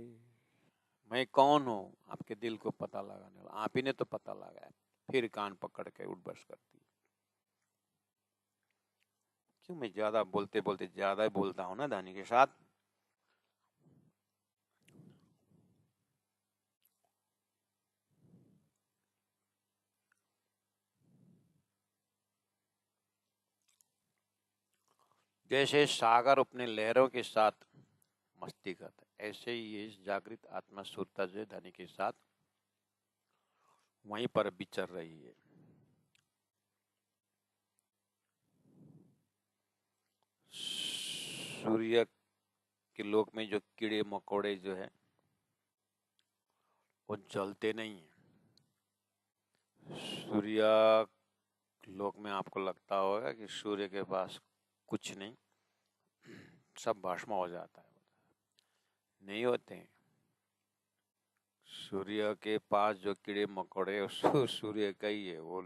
मैं कौन हूं आपके दिल को पता लगाने वाला, आप ही ने तो पता लगाया। फिर कान पकड़ के उठ बस करती। क्यों मैं ज्यादा बोलते बोलते ज्यादा ही बोलता हूं ना दानी के साथ। जैसे सागर अपने लहरों के साथ मस्ती करता है, ऐसे ही ये जागृत आत्मा सुरता जो धनी के साथ वहीं पर विचर रही है। सूर्य के लोक में जो कीड़े मकोड़े जो है वो जलते नहीं है। सूर्य लोक में आपको लगता होगा कि सूर्य के पास कुछ नहीं, सब भस्म हो जाता है। नहीं होते हैं। सूर्य के पास जो कीड़े मकोड़े सूर्य का ही है, वो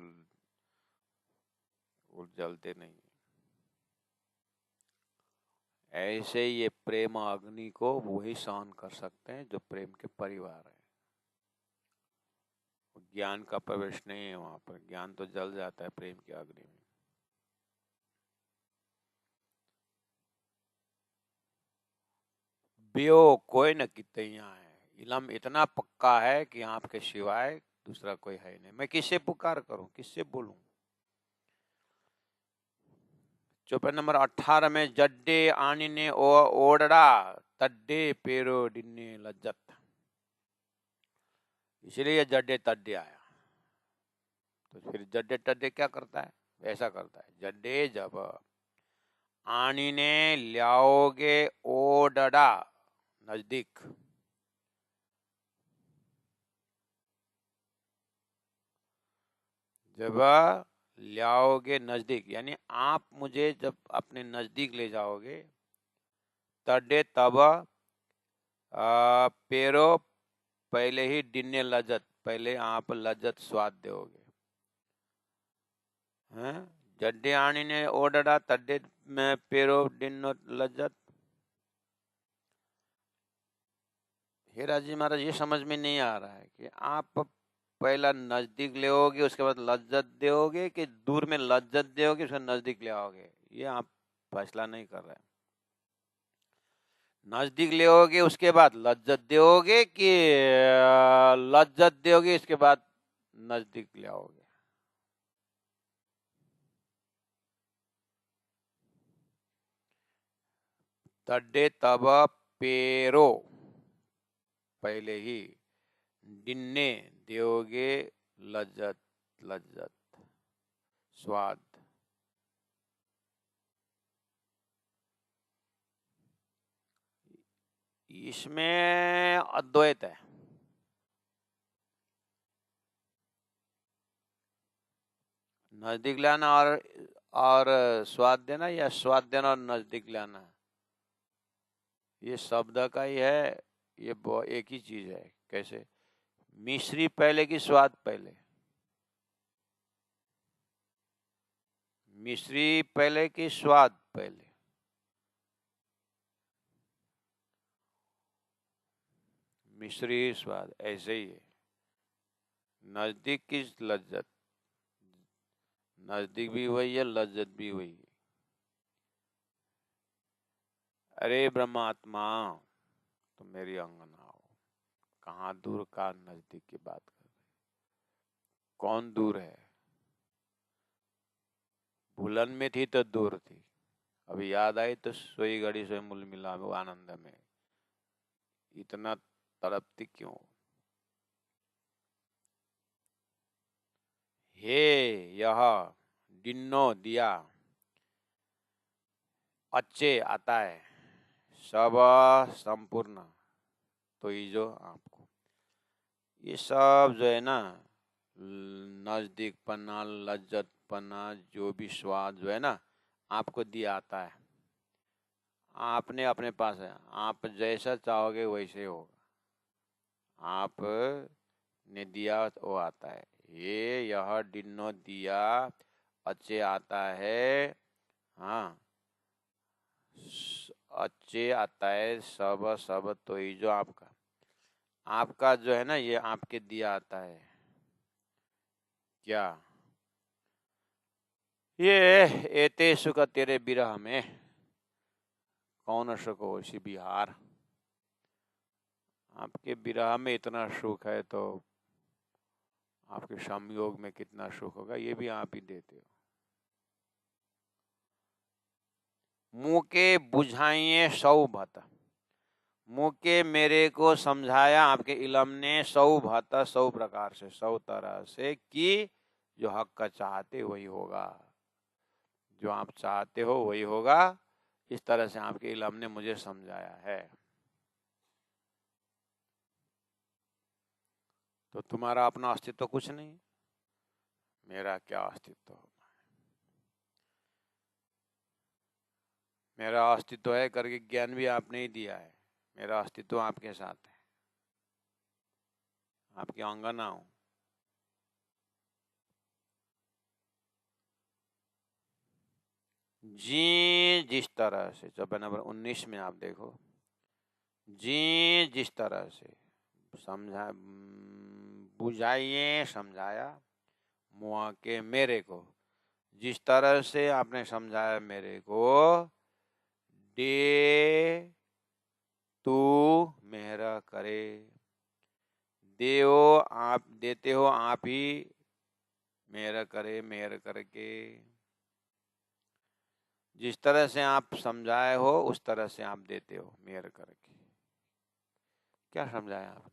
जलते नहीं। ऐसे ये प्रेम अग्नि को वही सहन कर सकते हैं जो प्रेम के परिवार है। ज्ञान का प्रवेश नहीं है वहां पर, ज्ञान तो जल जाता है प्रेम की अग्नि में। बियो कोई न कितने यहाँ है, इलम इतना पक्का है कि आपके सिवाय दूसरा कोई है नहीं। मैं किससे पुकार करूं, किससे बोलूं। चौपाई नंबर 18 में जड्डे आनी ने ओडड़ा तड्डे पेरो डिन्ने लज्जत, इसलिए जड्डे तड्डे आया। तो फिर जड्डे तड्डे क्या करता है, ऐसा करता है। जड्डे जब आनी ने ल्याओगे ओडड़ा नजदीक, जब लाओगे नजदीक यानी आप मुझे जब अपने नजदीक ले जाओगे, तड्डे तब पेरो पहले ही डिन्ने लज्जत, पहले आप लज्जत स्वाद दोगे। हैं जड्डे आनी ने ओडड़ा तड्डे में पेरो डिन्नो लज्जत। हे राजी महाराज ये समझ में नहीं आ रहा है कि आप पहला नजदीक ले आओगे उसके बाद लज्जत दोगे कि दूर में लज्जत दोगे उसके नजदीक ले आओगे, ये आप फैसला नहीं कर रहे। नजदीक ले आओगे उसके बाद लज्जत दोगे कि लज्जत दोगे इसके बाद नजदीक ले आओगे। तड्डे तब पेरो पहले ही डिन्ने दोगे लज्जत लज्जत स्वाद। इसमें अद्वैत है। नजदीक लाना और स्वाद देना या स्वाद देना और नजदीक लाना, ये शब्द का ही है, ये एक ही चीज है। कैसे मिश्री पहले की स्वाद पहले, मिश्री पहले की स्वाद पहले। मिश्री स्वाद ऐसे ही है। नजदीक की लज्जत, नजदीक भी वही है, लज्जत भी वही है। अरे ब्रह्मात्मा तुम मेरी अंगना हो, कहाँ दूर का नजदीक की बात कर रहे, कौन दूर है। भूलन में थी तो दूर थी, अभी याद आई तो सोई घड़ी से मूल मिला वो आनंद में, इतना तड़पती क्यों। हे यह डिन्नो दिया अच्छे आता है सब संपूर्ण, तो ये जो आपको ये सब जो है ना नजदीक पन्ना लज्जत पन्ना जो भी स्वाद जो है ना आपको दिया आता है, आपने अपने पास है, आप जैसा चाहोगे वैसे होगा। आप ने दिया वो आता है, ये यह डिनो दिया अच्छे आता है। हाँ, अच्छे आता है सब सब तो ही जो आपका, आपका जो है ना ये आपके दिया आता है क्या, ये एते सुख तेरे बिरह में कौन सुख होशी बिहार। आपके विरह में इतना सुख है तो आपके संयोग में कितना सुख होगा, ये भी आप ही देते हो। मुँह के बुझाइए सौ भत, मुँह के मेरे को समझाया आपके इलम ने सौ भत, सौ प्रकार से, सौ तरह से कि जो हक का चाहते वही होगा, जो आप चाहते हो वही होगा। इस तरह से आपके इलम ने मुझे समझाया है। तो तुम्हारा अपना अस्तित्व कुछ नहीं, मेरा क्या अस्तित्व होगा, मेरा अस्तित्व है करके ज्ञान भी आपने ही दिया है। मेरा अस्तित्व आपके साथ है, आपकी अंगना हूं। जी जिस तरह से, चौपा नंबर 19 में आप देखो, जी जिस तरह से समझा, बुझाइए समझाया मुआ के मेरे को, जिस तरह से आपने समझाया मेरे को, दे तू मेहरा करे, देओ आप देते हो आप ही, मेहर करे मेहर करके, जिस तरह से आप समझाए हो उस तरह से आप देते हो मेहर करके। क्या समझाया आपने,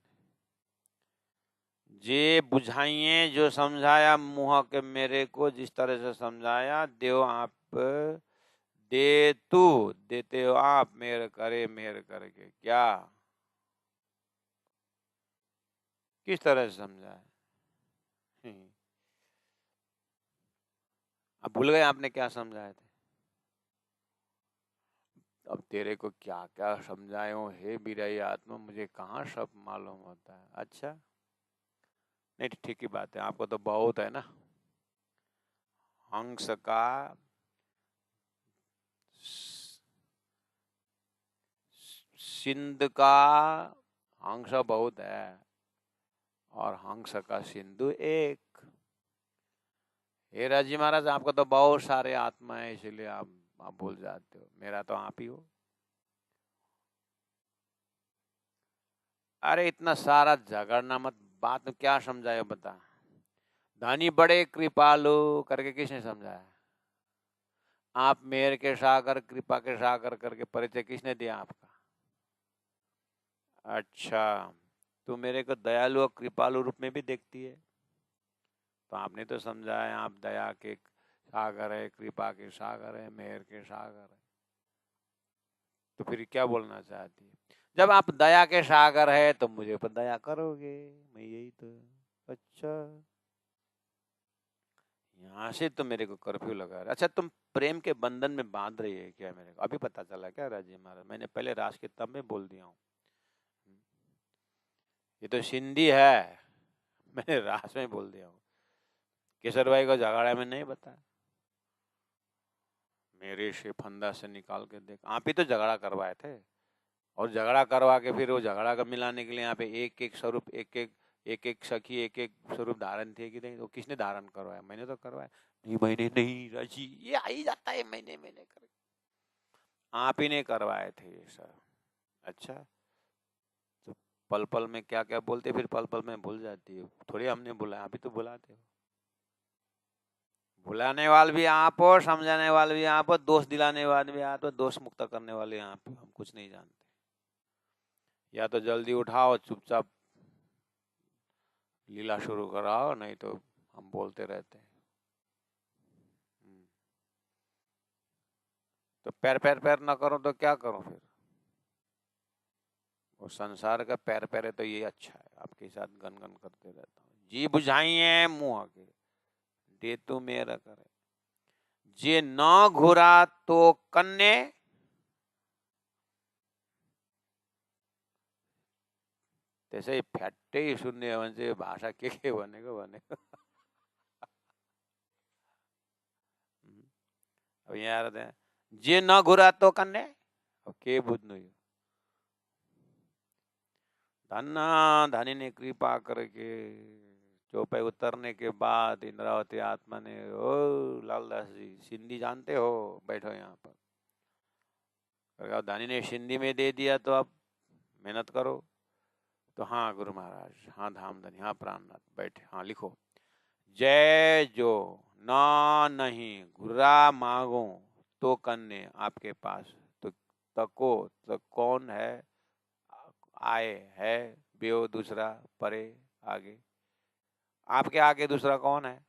जे बुझाइए जो समझाया मुँह के मेरे को, जिस तरह से समझाया देव आप, दे तू देते हो आप, मेहर करे मेहर करके। क्या किस तरह से समझाया, अब भूल गए आपने क्या समझाए थे। अब तेरे को क्या क्या समझाए हो हे बिरही आत्मा, मुझे कहाँ सब मालूम होता है। अच्छा नहीं, ठीक ही बात है, आपको तो बहुत है ना। हंस का सिंध का हंस बहुत है और हंस का सिंधु एक। हे राजी महाराज, आपको तो बहुत सारे आत्मा है, इसलिए आप भूल जाते हो, मेरा तो आप ही हो। अरे इतना सारा झगड़ना मत, बात में क्या समझाया बता। धनी बड़े कृपालु करके किसने समझाया, आप मेहर के सागर कृपा के सागर करके परिचय किसने दिया आपका। अच्छा, तू मेरे को दयालु और कृपालु रूप में भी देखती है, तो आपने तो समझाया आप दया के सागर है, कृपा के सागर है, मेहर के सागर है। तो फिर क्या बोलना चाहती है, जब आप दया के सागर है तो मुझे पर दया करोगे, मैं यही तो। अच्छा, यहाँ से तो मेरे को कर्फ्यू लगा रहा है। अच्छा, तुम प्रेम के बंधन में बांध रही है क्या, मेरे को अभी पता चला क्या राजी महाराज, मैंने पहले रास के तब में बोल दिया हूँ। ये तो सिंधी है, मैंने रास में बोल दिया हूँ। केसर भाई को झगड़ा में नहीं बताया, मेरे से फंदा से निकाल के देख, आप ही तो झगड़ा करवाए थे, और झगड़ा करवा के फिर वो झगड़ा का मिलाने के लिए यहाँ पे एक एक स्वरूप, एक एक सखी एक एक स्वरूप धारण थे कि नहीं, तो किसने धारण करवाया, मैंने तो करवाया नहीं। मैंने नहीं राजी, ये आ ही जाता है मैंने कर, आप ही ने करवाए थे ये सब। अच्छा, तो पल पल में क्या क्या बोलते, फिर पल पल में भूल जाती है, थोड़ी हमने बुलाया, आप ही तो बुलाते हो। भुलाने वाले भी आप हो, समझाने वाले भी आप हो, दोष दिलाने वाले भी आप हो, दोष मुक्त करने वाले आप हो। हम कुछ नहीं जानते, या तो जल्दी उठाओ चुपचाप लीला शुरू कराओ, नहीं तो हम बोलते रहते हैं। तो पैर पैर पैर ना करो तो क्या करो फिर, वो संसार का पैर पैर है तो ये अच्छा है, आपके साथ गन गन करते रहता हूँ। जी बुझाइए मुँह के, दे तू मेरा करे, जे न घुरा तो कन्ने, त्यसै फ्याट्टै सुन्ने हो भने चाहिँ भाषा के भनेको भनेको। अब यहाँ आएर त्यहाँ जे नघुरा तो कन्ने, अब के बुझ्नु यो। धन्ना धनी ने कृपा करके चौपाई उतरने के बाद इंद्रावती आत्मा ने, ओ लालदास जी सिंधी जानते हो, बैठो यहाँ पर। धनी ने सिंधी में दे दिया तो अब मेहनत करो। तो हाँ गुरु महाराज, हाँ धामधनी, हाँ प्राणनाथ, बैठे, हाँ लिखो। जय जो ना नहीं घुरा मांगो तो कन्ने आपके पास, तो तको तो कौन है, आए है, बेओ दूसरा, परे आगे, आपके आगे दूसरा कौन है,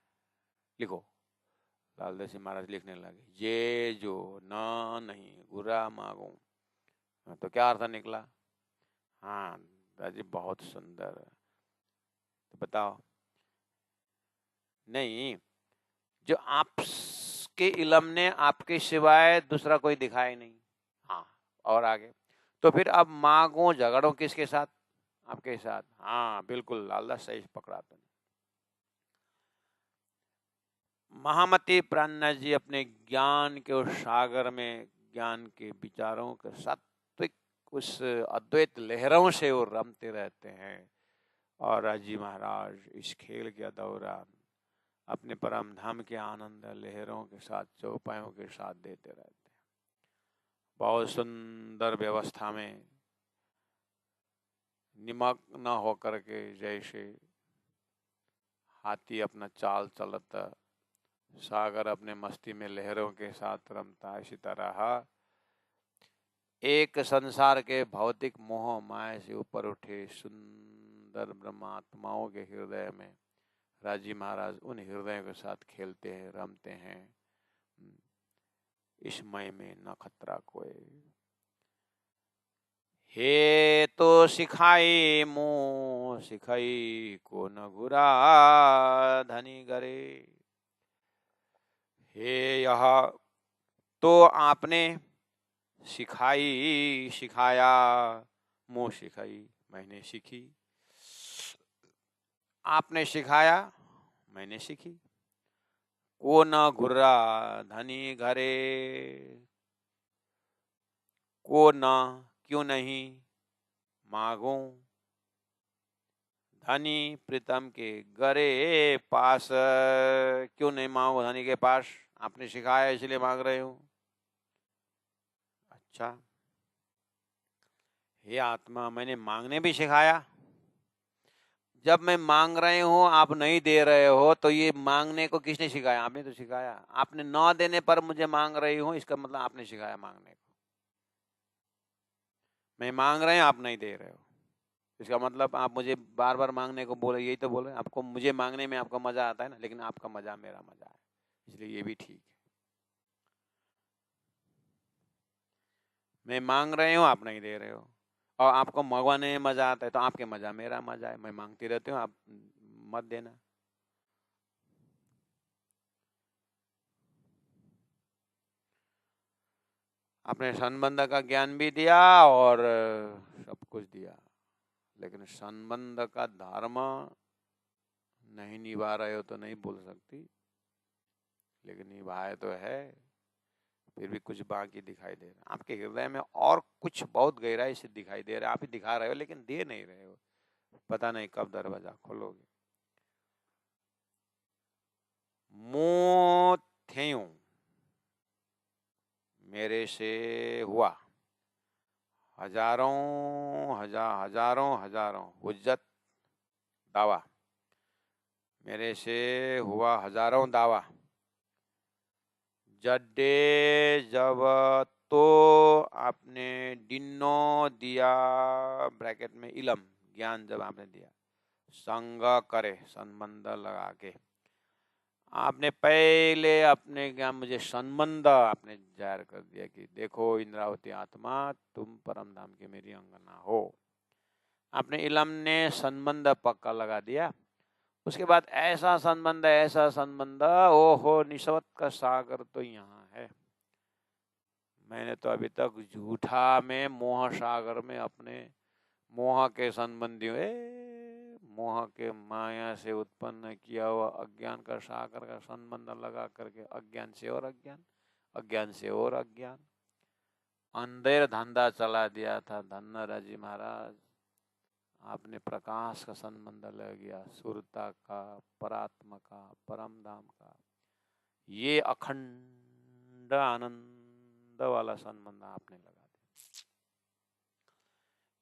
लिखो। लालदास जी महाराज लिखने लगे, ये जो ना नहीं घुरा मांगो, तो क्या अर्थ निकला। हाँ दादी बहुत सुंदर, तो बताओ। नहीं, जो आपके इलम ने आपके सिवाय दूसरा कोई दिखाया नहीं। हाँ, और आगे, तो फिर अब मांगो झगड़ो किसके साथ, आपके साथ। हाँ बिल्कुल लालदास सही पकड़ा तुमने। महामती प्राणनाथ जी अपने ज्ञान के उस सागर में, ज्ञान के विचारों के सात्विक उस अद्वैत लहरों से वो रमते रहते हैं। और राजी महाराज इस खेल के दौरान अपने परम धाम के आनंद लहरों के साथ, चौपायों के साथ देते रहते हैं। बहुत सुंदर व्यवस्था में निमग्न होकर के, जैसे हाथी अपना चाल चलता, सागर अपने मस्ती में लहरों के साथ रमता, इसी तरह एक संसार के भौतिक मोह माया से ऊपर उठे सुंदर ब्रह्मात्माओं के हृदय में राजी महाराज उन हृदयों के साथ खेलते हैं, रमते हैं। इस मय में न खतरा कोई, हे तो सिखाई मुँह सिखाई को न गुरा धनी करे। हे यह तो आपने सिखाई सिखाया, मुँह सिखाई मैंने सीखी, आपने सिखाया मैंने सीखी। को न घुर्रा धनी घरे, को न क्यों नहीं मांगू धनी प्रीतम के गरे पास, क्यों नहीं मांगू धनी के पास, आपने सिखाया इसलिए मांग रहे हूं। अच्छा, हे आत्मा मैंने मांगने भी सिखाया, जब मैं मांग रहे हूं आप नहीं दे रहे हो, तो ये मांगने को किसने सिखाया, आपने तो सिखाया। आपने न देने पर मुझे मांग रही हूं, इसका मतलब आपने सिखाया मांगने को। मैं मांग रहे हैं, आप नहीं दे रहे हो, इसका मतलब आप मुझे बार बार मांगने को बोले, यही तो बोले आपको। मुझे मांगने में आपका मजा आता है ना, लेकिन आपका मजा मेरा मजा है, इसलिए ये भी ठीक है। मैं मांग रहे हूं, आप नहीं दे रहे हो, और आपको मंगवाने में मजा आता है, तो आपके मजा मेरा मजा है। मैं मांगती रहती हूँ, आप मत देना। आपने संबंध का ज्ञान भी दिया और सब कुछ दिया, लेकिन संबंध का धर्म नहीं निभा रहे हो तो नहीं बोल सकती, लेकिन निभाए तो है। फिर भी कुछ बाकी दिखाई दे रहा, आपके हृदय में और कुछ बहुत गहराई से दिखाई दे रहा है। आप ही दिखा रहे हो लेकिन दे नहीं रहे हो, पता नहीं कब दरवाजा खोलोगे। मुँह थेयूं मेरे से हुआ, हजारों हुज्जत दावा, मेरे से हुआ हजारों दावा। जड्डे जब तो आपने डिन्नो दिया, ब्रैकेट में इलम ज्ञान जब आपने दिया, संग करे संबंध लगा के, आपने पहले अपने ज्ञान मुझे संबंध आपने जाहिर कर दिया कि देखो इंद्रावती आत्मा तुम परम धाम की मेरी अंगना हो। आपने इलम ने संबंध पक्का लगा दिया। उसके बाद ऐसा संबंध, ओहो निस्वत का सागर तो यहाँ है। मैंने तो अभी तक झूठा में मोह सागर में अपने मोह के संबंधियों, मोह के माया से उत्पन्न किया हुआ अज्ञान का सागर का संबंध लगा करके अज्ञान से और अज्ञान, अज्ञान से और अज्ञान, अंधेर धंधा चला दिया था। धन्ना जी महाराज, आपने प्रकाश का संबंध लग गया, सुरता का, परात्मा का, परम धाम का, ये अखंड आनंद वाला संबंध आपने लगा दिया।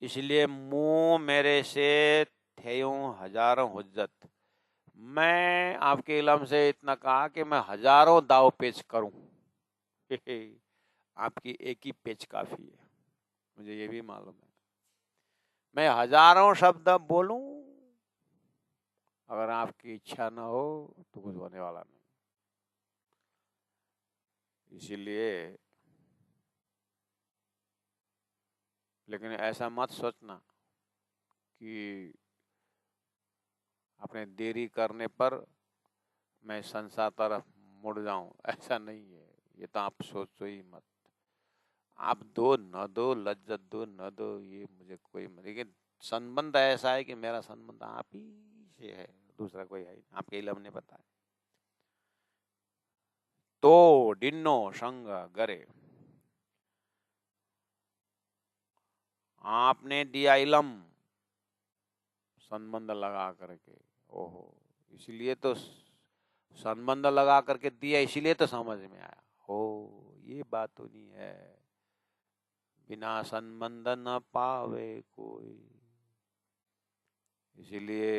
इसलिए मुंह मेरे से थे हजारों हुज्जत, मैं आपके इलम से इतना कहा कि मैं हजारों दाव पेच करूं, आपकी एक ही पेच काफी है। मुझे ये भी मालूम है, मैं हजारों शब्द बोलूं, अगर आपकी इच्छा ना हो तो कुछ होने वाला नहीं। इसीलिए, लेकिन ऐसा मत सोचना कि अपने देरी करने पर मैं संसार तरफ मुड़ जाऊं, ऐसा नहीं है। ये तो आप सोचो ही मत। आप दो न दो, लज्जत दो न दो, ये मुझे कोई, लेकिन संबंध ऐसा है कि मेरा संबंध आप ही से है, दूसरा कोई है, आपके इलम ने बताया। तो डिन्नो संग गरे, आपने दिया इलम संबंध लगा करके। ओहो, इसलिए तो संबंध लगा करके दिया, इसीलिए तो समझ में आया। हो, ये बात तो नहीं है, बिना संबंध न पावे कोई। इसीलिए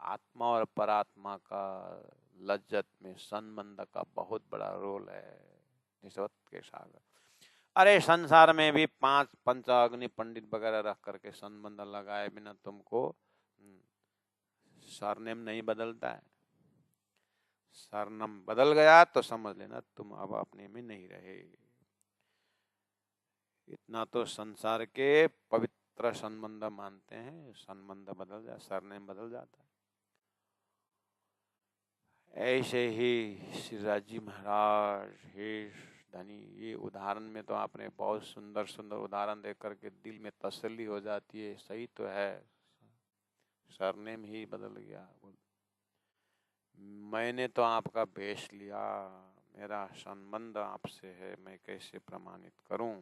आत्मा और परात्मा का लज्जत में संबंध का बहुत बड़ा रोल है। निस्वत के सागर, अरे संसार में भी 5 पंचाग्नि पंडित वगैरह रख करके संबंध लगाए बिना तुमको सरनेम नहीं बदलता है। सरनेम बदल गया तो समझ लेना तुम अब अपने में नहीं रहे। इतना तो संसार के पवित्र संबंध मानते हैं, संबंध बदल जाए, सरनेम बदल जाता है। ऐसे ही श्री राजी महाराज, हे धनी, ये उदाहरण में तो आपने बहुत सुंदर सुंदर उदाहरण देख करके दिल में तसल्ली हो जाती है। सही तो है, सरनेम ही बदल गया। मैंने तो आपका वेश लिया, मेरा संबंध आपसे है, मैं कैसे प्रमाणित करूं।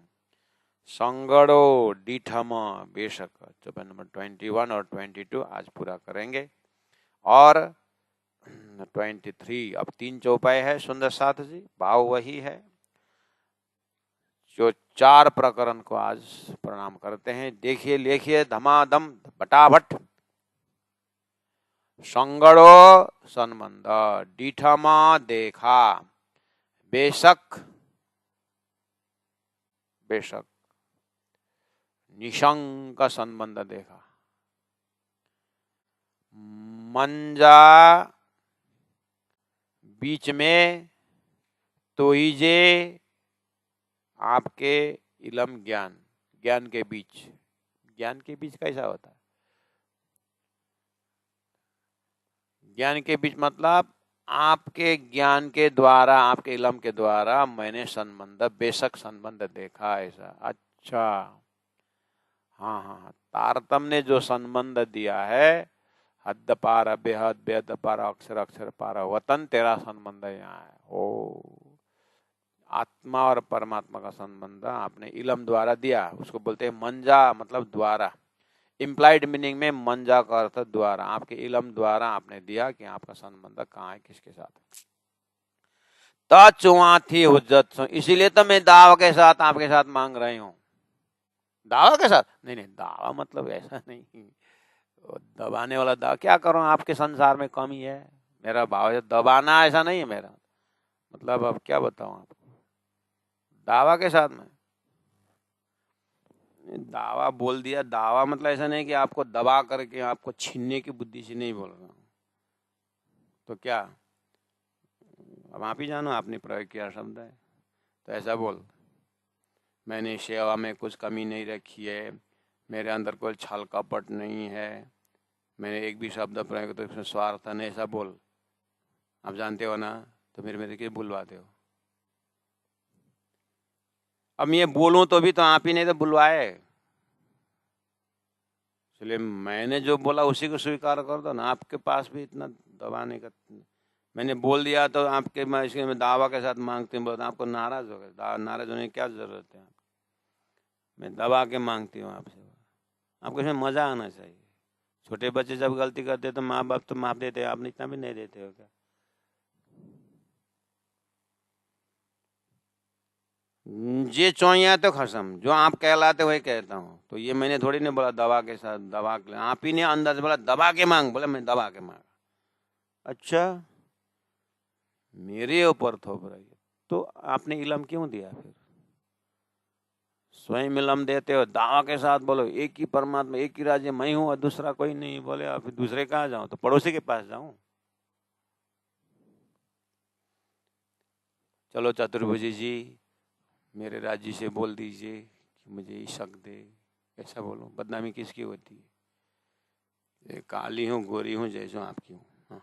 संगड़ो डीठम बेशक, चौपाई नंबर 21 और 22 आज पूरा करेंगे। और 23 अब 3 चौपाई है सुंदर साथ जी, भाव वही है जो 4 प्रकरण को आज प्रणाम करते हैं। देखिए, लिखिए धमाधम बटाबट। संगड़ो संबंध डीठमा देखा, बेशक बेशक निशंक संबंध देखा। मंजा बीच में तोईजे, आपके इलम ज्ञान, ज्ञान के बीच, ज्ञान के बीच कैसा होता है? ज्ञान के बीच मतलब आपके ज्ञान के द्वारा, आपके इलम के द्वारा मैंने संबंध, बेशक संबंध देखा। ऐसा, अच्छा, हाँ हाँ, तारतम ने जो संबंध दिया है, हद पार बेहद, बेहद पार अक्षर, अक्षर पार वतन, तेरा संबंध यहाँ है। ओ, आत्मा और परमात्मा का संबंध आपने इलम द्वारा दिया, उसको बोलते हैं मंजा, मतलब द्वारा। इम्प्लाइड मीनिंग में मंजा का अर्थ द्वारा, आपके इलम द्वारा आपने दिया कि आपका संबंध कहाँ है, किसके साथ। चुआ थी हुज्जत, इसीलिए तो मैं दावा के साथ आपके साथ मांग रही हूँ। दावा के साथ नहीं, नहीं, दावा मतलब ऐसा नहीं, दबाने वाला दावा क्या करूं, आपके संसार में कमी है, मेरा भाव दबाना ऐसा नहीं है मेरा मतलब। अब क्या बताऊं आपको, दावा के साथ में दावा बोल दिया। दावा मतलब ऐसा नहीं कि आपको दबा करके आपको छीनने की बुद्धि से नहीं बोल रहा हूं। तो क्या, अब आप ही जानो, आपने प्रयोग किया शब्द है तो ऐसा बोल, मैंने सेवा में कुछ कमी नहीं रखी है, मेरे अंदर कोई छल कपट नहीं है, मैंने एक भी शब्द प्रयोग तो इसमें स्वार्थ नहीं, ऐसा बोल। आप जानते हो ना, तो फिर मेरे क्यों बुलवाते हो? अब ये बोलूं तो भी तो आप ही नहीं तो बुलवाए। इसलिए मैंने जो बोला उसी को स्वीकार कर दो ना। आपके पास भी इतना दबाने का, मैंने बोल दिया तो आपके मैं इसके में दावा के साथ मांगती हूँ, आपको नाराज हो गए। नाराज होने की क्या जरूरत है? मैं दबा के मांगती हूँ आपसे। आपको इसमें मजा आना चाहिए। छोटे बच्चे जब गलती करते तो माँ बाप तो माफ देते, आप इतना भी नहीं देते हो क्या? जे चौया तो खसम, जो आप कहलाते वही कहता हूँ। तो ये मैंने थोड़ी नहीं बोला दबा के साथ, दबा के, आप ही ने अंदर से बोला दबा के मांग, बोला मैं दबा के मांग। अच्छा, मेरे ऊपर थोप रही है तो आपने इलम क्यों दिया? फिर स्वयं इलम देते हो, दावा के साथ बोलो एक ही परमात्मा, एक ही राज्य मैं हूँ और दूसरा कोई नहीं। बोले आप दूसरे कहाँ जाऊं? तो पड़ोसी के पास जाऊं? चलो चतुर्भुजी जी, मेरे राज्य से बोल दीजिए कि मुझे इशक दे। ऐसा बोलो, बदनामी किसकी होती है? काली हूँ गोरी हूँ जैसो आपकी हूँ। हाँ।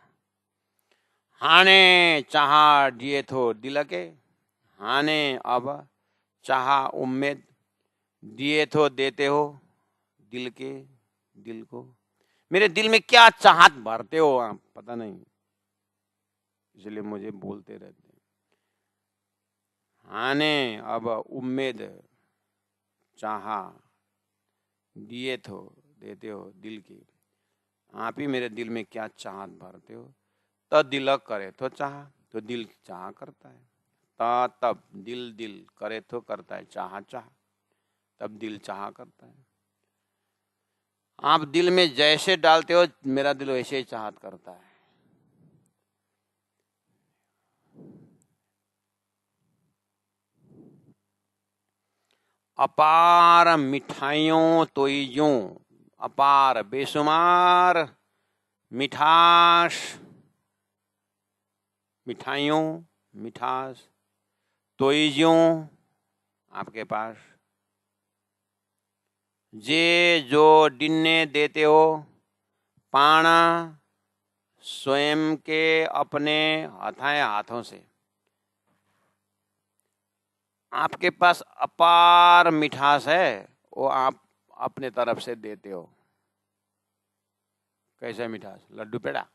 हाने चाहा दिए थो दिल के, हाने अब चाहा उम्मीद दिए थो देते हो दिल के, दिल को। मेरे दिल में क्या चाहत भरते हो आप, पता नहीं, इसलिए मुझे बोलते रहते हैं। हाने अब उम्मीद चाहा दिए थो देते हो दिल की, आप ही मेरे दिल में क्या चाहत भरते हो। त दिल करे तो चाह, तो दिल चाह करता है। तब दिल दिल करे तो करता है चाह चाह, तब दिल चाह करता है। आप दिल में जैसे डालते हो मेरा दिल वैसे ही चाहत करता है। अपार मिठाइयों तो यूं, अपार बेशुमार मिठास, मिठाइयों मिठास तो यूं आपके पास, जे जो डिन्ने देते हो पाना स्वयं के अपने हथाए हाथों से। आपके पास अपार मिठास है, वो आप अपने तरफ से देते हो। कैसा मिठास? लड्डू पेड़ा।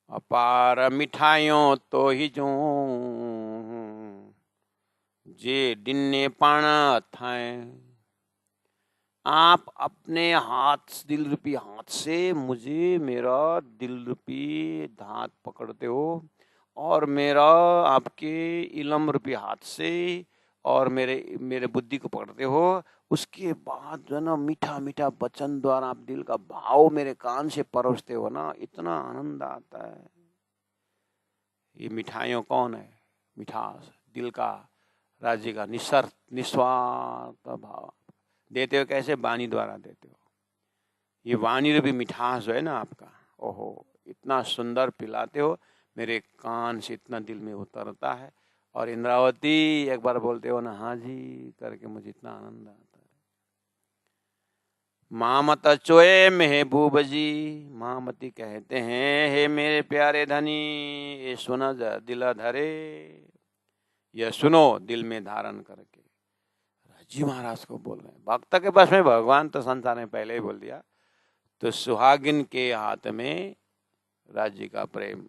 अपार मिठाइयों तो ही जो जे डिन्ने पाना थाए, आप अपने हाथ, दिल रूपी हाथ से मुझे मेरा दिल रूपी हाथ पकड़ते हो और मेरा आपके इलम रूपी हाथ से और मेरे मेरे बुद्धि को पकड़ते हो। उसके बाद जो ना मीठा मीठा वचन द्वारा आप दिल का भाव मेरे कान से परोसते हो ना, इतना आनंद आता है। ये मिठाइयों कौन है? मिठास दिल का, राज्य का निस्वार्थ निस्वार्थ भाव देते हो। कैसे? वाणी द्वारा देते हो। ये वाणी रूपी मिठास जो है ना आपका, ओहो इतना सुंदर पिलाते हो, मेरे कान से इतना दिल में उतरता है। और इंद्रावती एक बार बोलते हो ना हाँ जी करके, मुझे इतना आनंद आता है। मामत चोए महबूब जी, मामती कहते हैं हे मेरे प्यारे धनी, ये सुना दिल धरे, यह सुनो दिल में धारण करके। जी महाराज को बोल रहे हैं। भक्त के पास में भगवान तो संसार ने पहले ही बोल दिया। तो सुहागिन के हाथ में राज्य का प्रेम।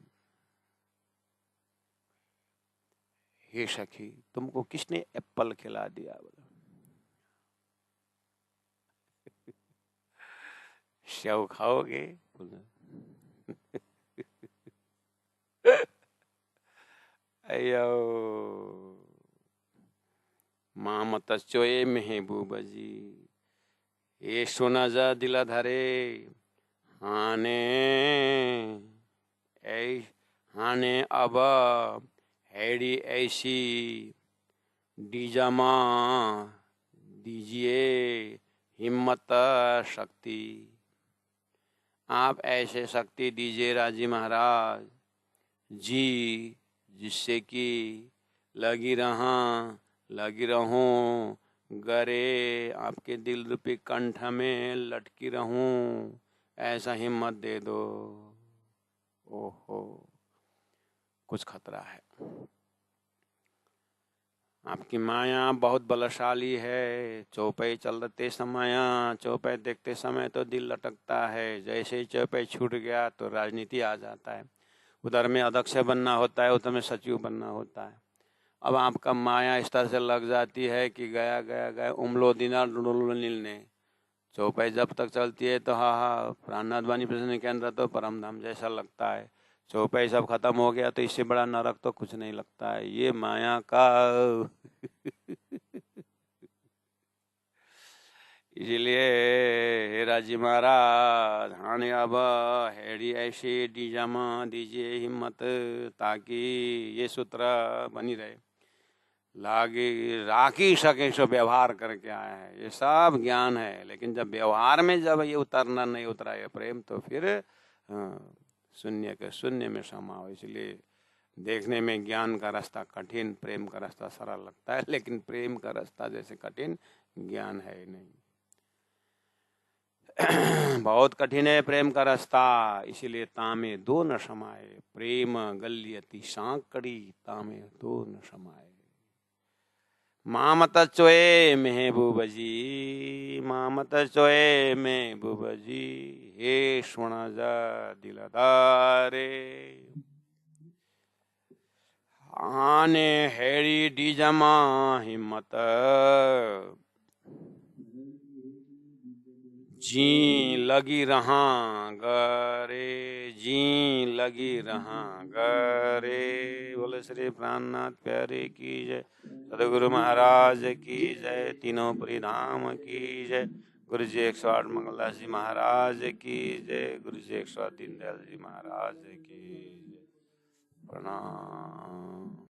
हे सखी तुमको किसने एप्पल खिला दिया? बोला सेव खाओगे? अयो मामत चोए महबूब जी, ये सोना जा दिला धरे, हाने ऐ हाने अब हैडी ऐसी डीजामा दीजिए हिम्मत शक्ति। आप ऐसे शक्ति दीजिए राजी महाराज जी, जिससे कि लगी रहूं गरे आपके दिल रूपी कंठ में लटकी रहूं, ऐसा हिम्मत दे दो। ओहो कुछ खतरा है। आपकी माया बहुत बलशाली है। चौपाई चलते समय, चौपाई देखते समय तो दिल लटकता है, जैसे ही चौपाई छूट गया तो राजनीति आ जाता है। उधर में अध्यक्ष बनना होता है, उधर में सचिव बनना होता है। अब आपका माया इस तरह से लग जाती है कि गया गया गया उमलो दिना डुडुलो नीलने। चौपाई जब तक चलती है तो हाँ प्राणनाथ वाणी प्रसन्न के अंदर तो परम धाम जैसा लगता है। चौपाई सब खत्म हो गया तो इससे बड़ा नरक तो कुछ नहीं लगता है। ये माया का इसीलिए हे राजी महाराज हाँ अब हेड़ी ऐसी डीजामा दीजिए हिम्मत, ताकि ये सूत्र बनी रहे। लागी राखी सके सो व्यवहार करके आया है। ये सब ज्ञान है, लेकिन जब व्यवहार में जब ये उतरना नहीं उतरा ये प्रेम, तो फिर शून्य के शून्य में समा हो। इसलिए देखने में ज्ञान का रास्ता कठिन, प्रेम का रास्ता सरल लगता है, लेकिन प्रेम का रास्ता जैसे कठिन ज्ञान है नहीं। बहुत कठिन है प्रेम का रास्ता, इसीलिए तामे दो न समाए। प्रेम गलियति सांकड़ी तामे दो न समाए। मामत चोए महबूब जी, मामत चोए महबूब जी, हे सुण जा दिलदारे। आने हेरी डीजमा हिम्मत, जी लगी रहा गरे, जी लगी रहा गरे। बोले श्री प्राणनाथ प्यारे की जय, सदगुरु महाराज की जय, तीनों परिधाम की जय, गुरु जी 108 मंगलदास जी महाराज की जय, गुरु जी 108 दीनदयाल जी महाराज की जय। प्रणाम।